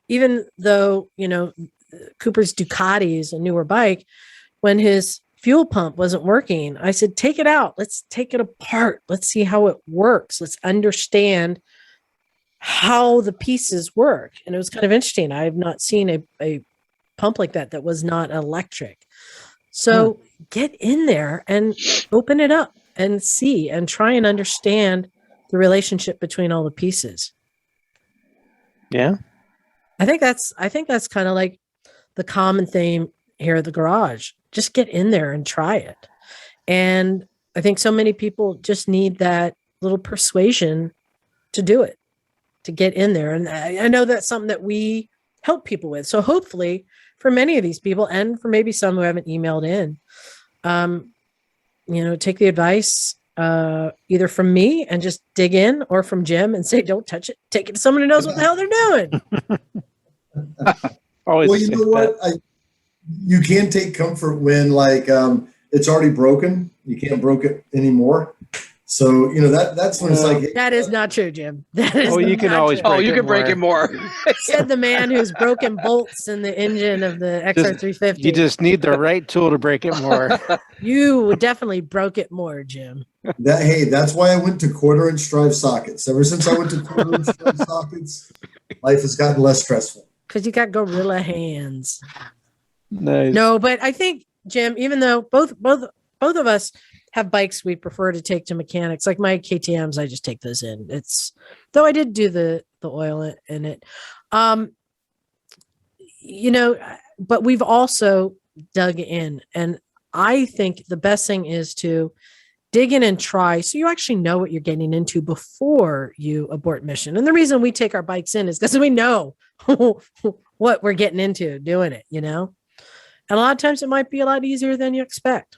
even though, Cooper's Ducati is a newer bike, when his fuel pump wasn't working, I said, take it out. Let's take it apart. Let's see how it works. Let's understand how the pieces work. And it was kind of interesting. I have not seen a pump like that was not electric. So get in there and open it up and see and try and understand the relationship between all the pieces. Yeah. I think that's kind of like the common theme here at the garage. Just get in there and try it. And I think so many people just need that little persuasion to do it, to get in there. And I know that's something that we help people with. So hopefully for many of these people, and for maybe some who haven't emailed in, take the advice either from me and just dig in, or from Jim and say, don't touch it. Take it to someone who knows what the hell they're doing. Always. Well, you know what? You can take comfort when it's already broken. You can't broke it anymore. So, that's when it's like, hey, That is not true, Jim. That is Oh, you can not always true. Oh, you can break it more. Said the man who's broken bolts in the engine of the XR350. You just need the right tool to break it more. You definitely broke it more, Jim. that's why I went to 1/4-inch drive sockets. Ever since I went to 1/4-inch drive sockets, life has gotten less stressful. Because you got gorilla hands. Nice. No, but I think, Jim, even though both of us have bikes we prefer to take to mechanics, like my KTMs, I just take those in. Though I did do the oil in it. But we've also dug in, and I think the best thing is to dig in and try so you actually know what you're getting into before you abort mission. And the reason we take our bikes in is because we know what we're getting into doing it, And a lot of times it might be a lot easier than you expect.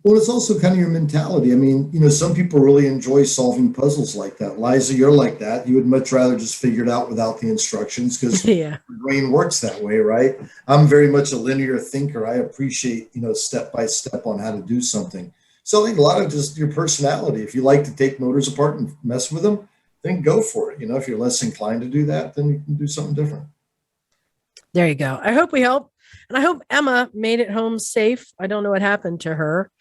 Well, it's also kind of your mentality. I mean, some people really enjoy solving puzzles like that. Liza, you're like that. You would much rather just figure it out without the instructions because Yeah. your brain works that way, right? I'm very much a linear thinker. I appreciate, step by step on how to do something. So I think a lot of just your personality. If you like to take motors apart and mess with them, then go for it. If you're less inclined to do that, then you can do something different. There you go. I hope we help. And I hope Emma made it home safe. I don't know what happened to her.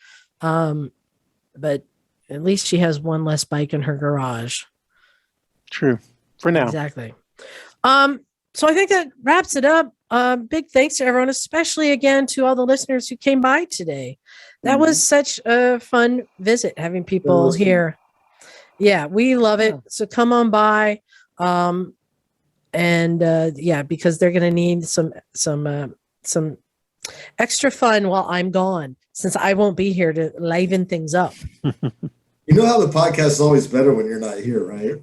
But at least she has one less bike in her garage. True. For now. Exactly. So I think that wraps it up. Big thanks to everyone, especially again to all the listeners who came by today. That was such a fun visit, having people here. Yeah, we love it. So come on by. Because they're going to need some extra fun while I'm gone, since I won't be here to liven things up. You know how the podcast is always better when you're not here, right?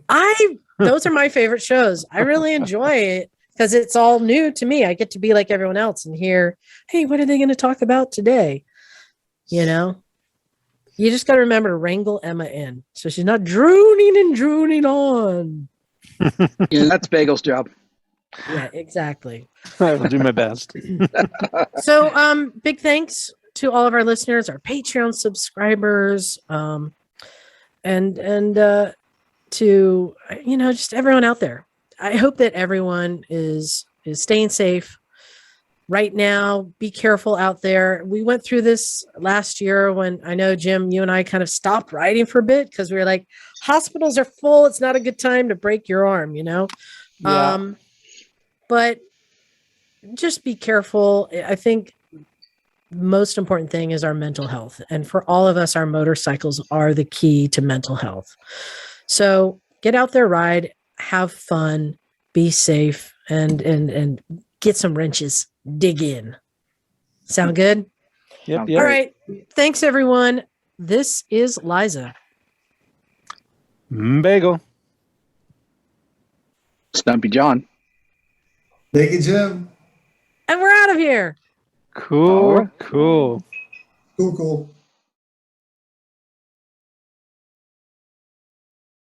Those are my favorite shows. I really enjoy it because it's all new to me. I get to be like everyone else and hear, hey, what are they going to talk about today? You just got to remember to wrangle Emma in so she's not drooning on. That's Bagel's job. Yeah, exactly. I will do my best. So, big thanks to all of our listeners, our Patreon subscribers, and to just everyone out there. I hope that everyone is staying safe right now. Be careful out there. We went through this last year when I know, Jim, you and I kind of stopped riding for a bit because we were like, hospitals are full. It's not a good time to break your arm, Yeah. But just be careful. I think the most important thing is our mental health. And for all of us, our motorcycles are the key to mental health. So get out there, ride, have fun, be safe, and get some wrenches. Dig in. Sound good? Yep. All right. Thanks, everyone. This is Liza. Bagel. Stumpy John. Thank you, Jim. And we're out of here. Cool. Cool.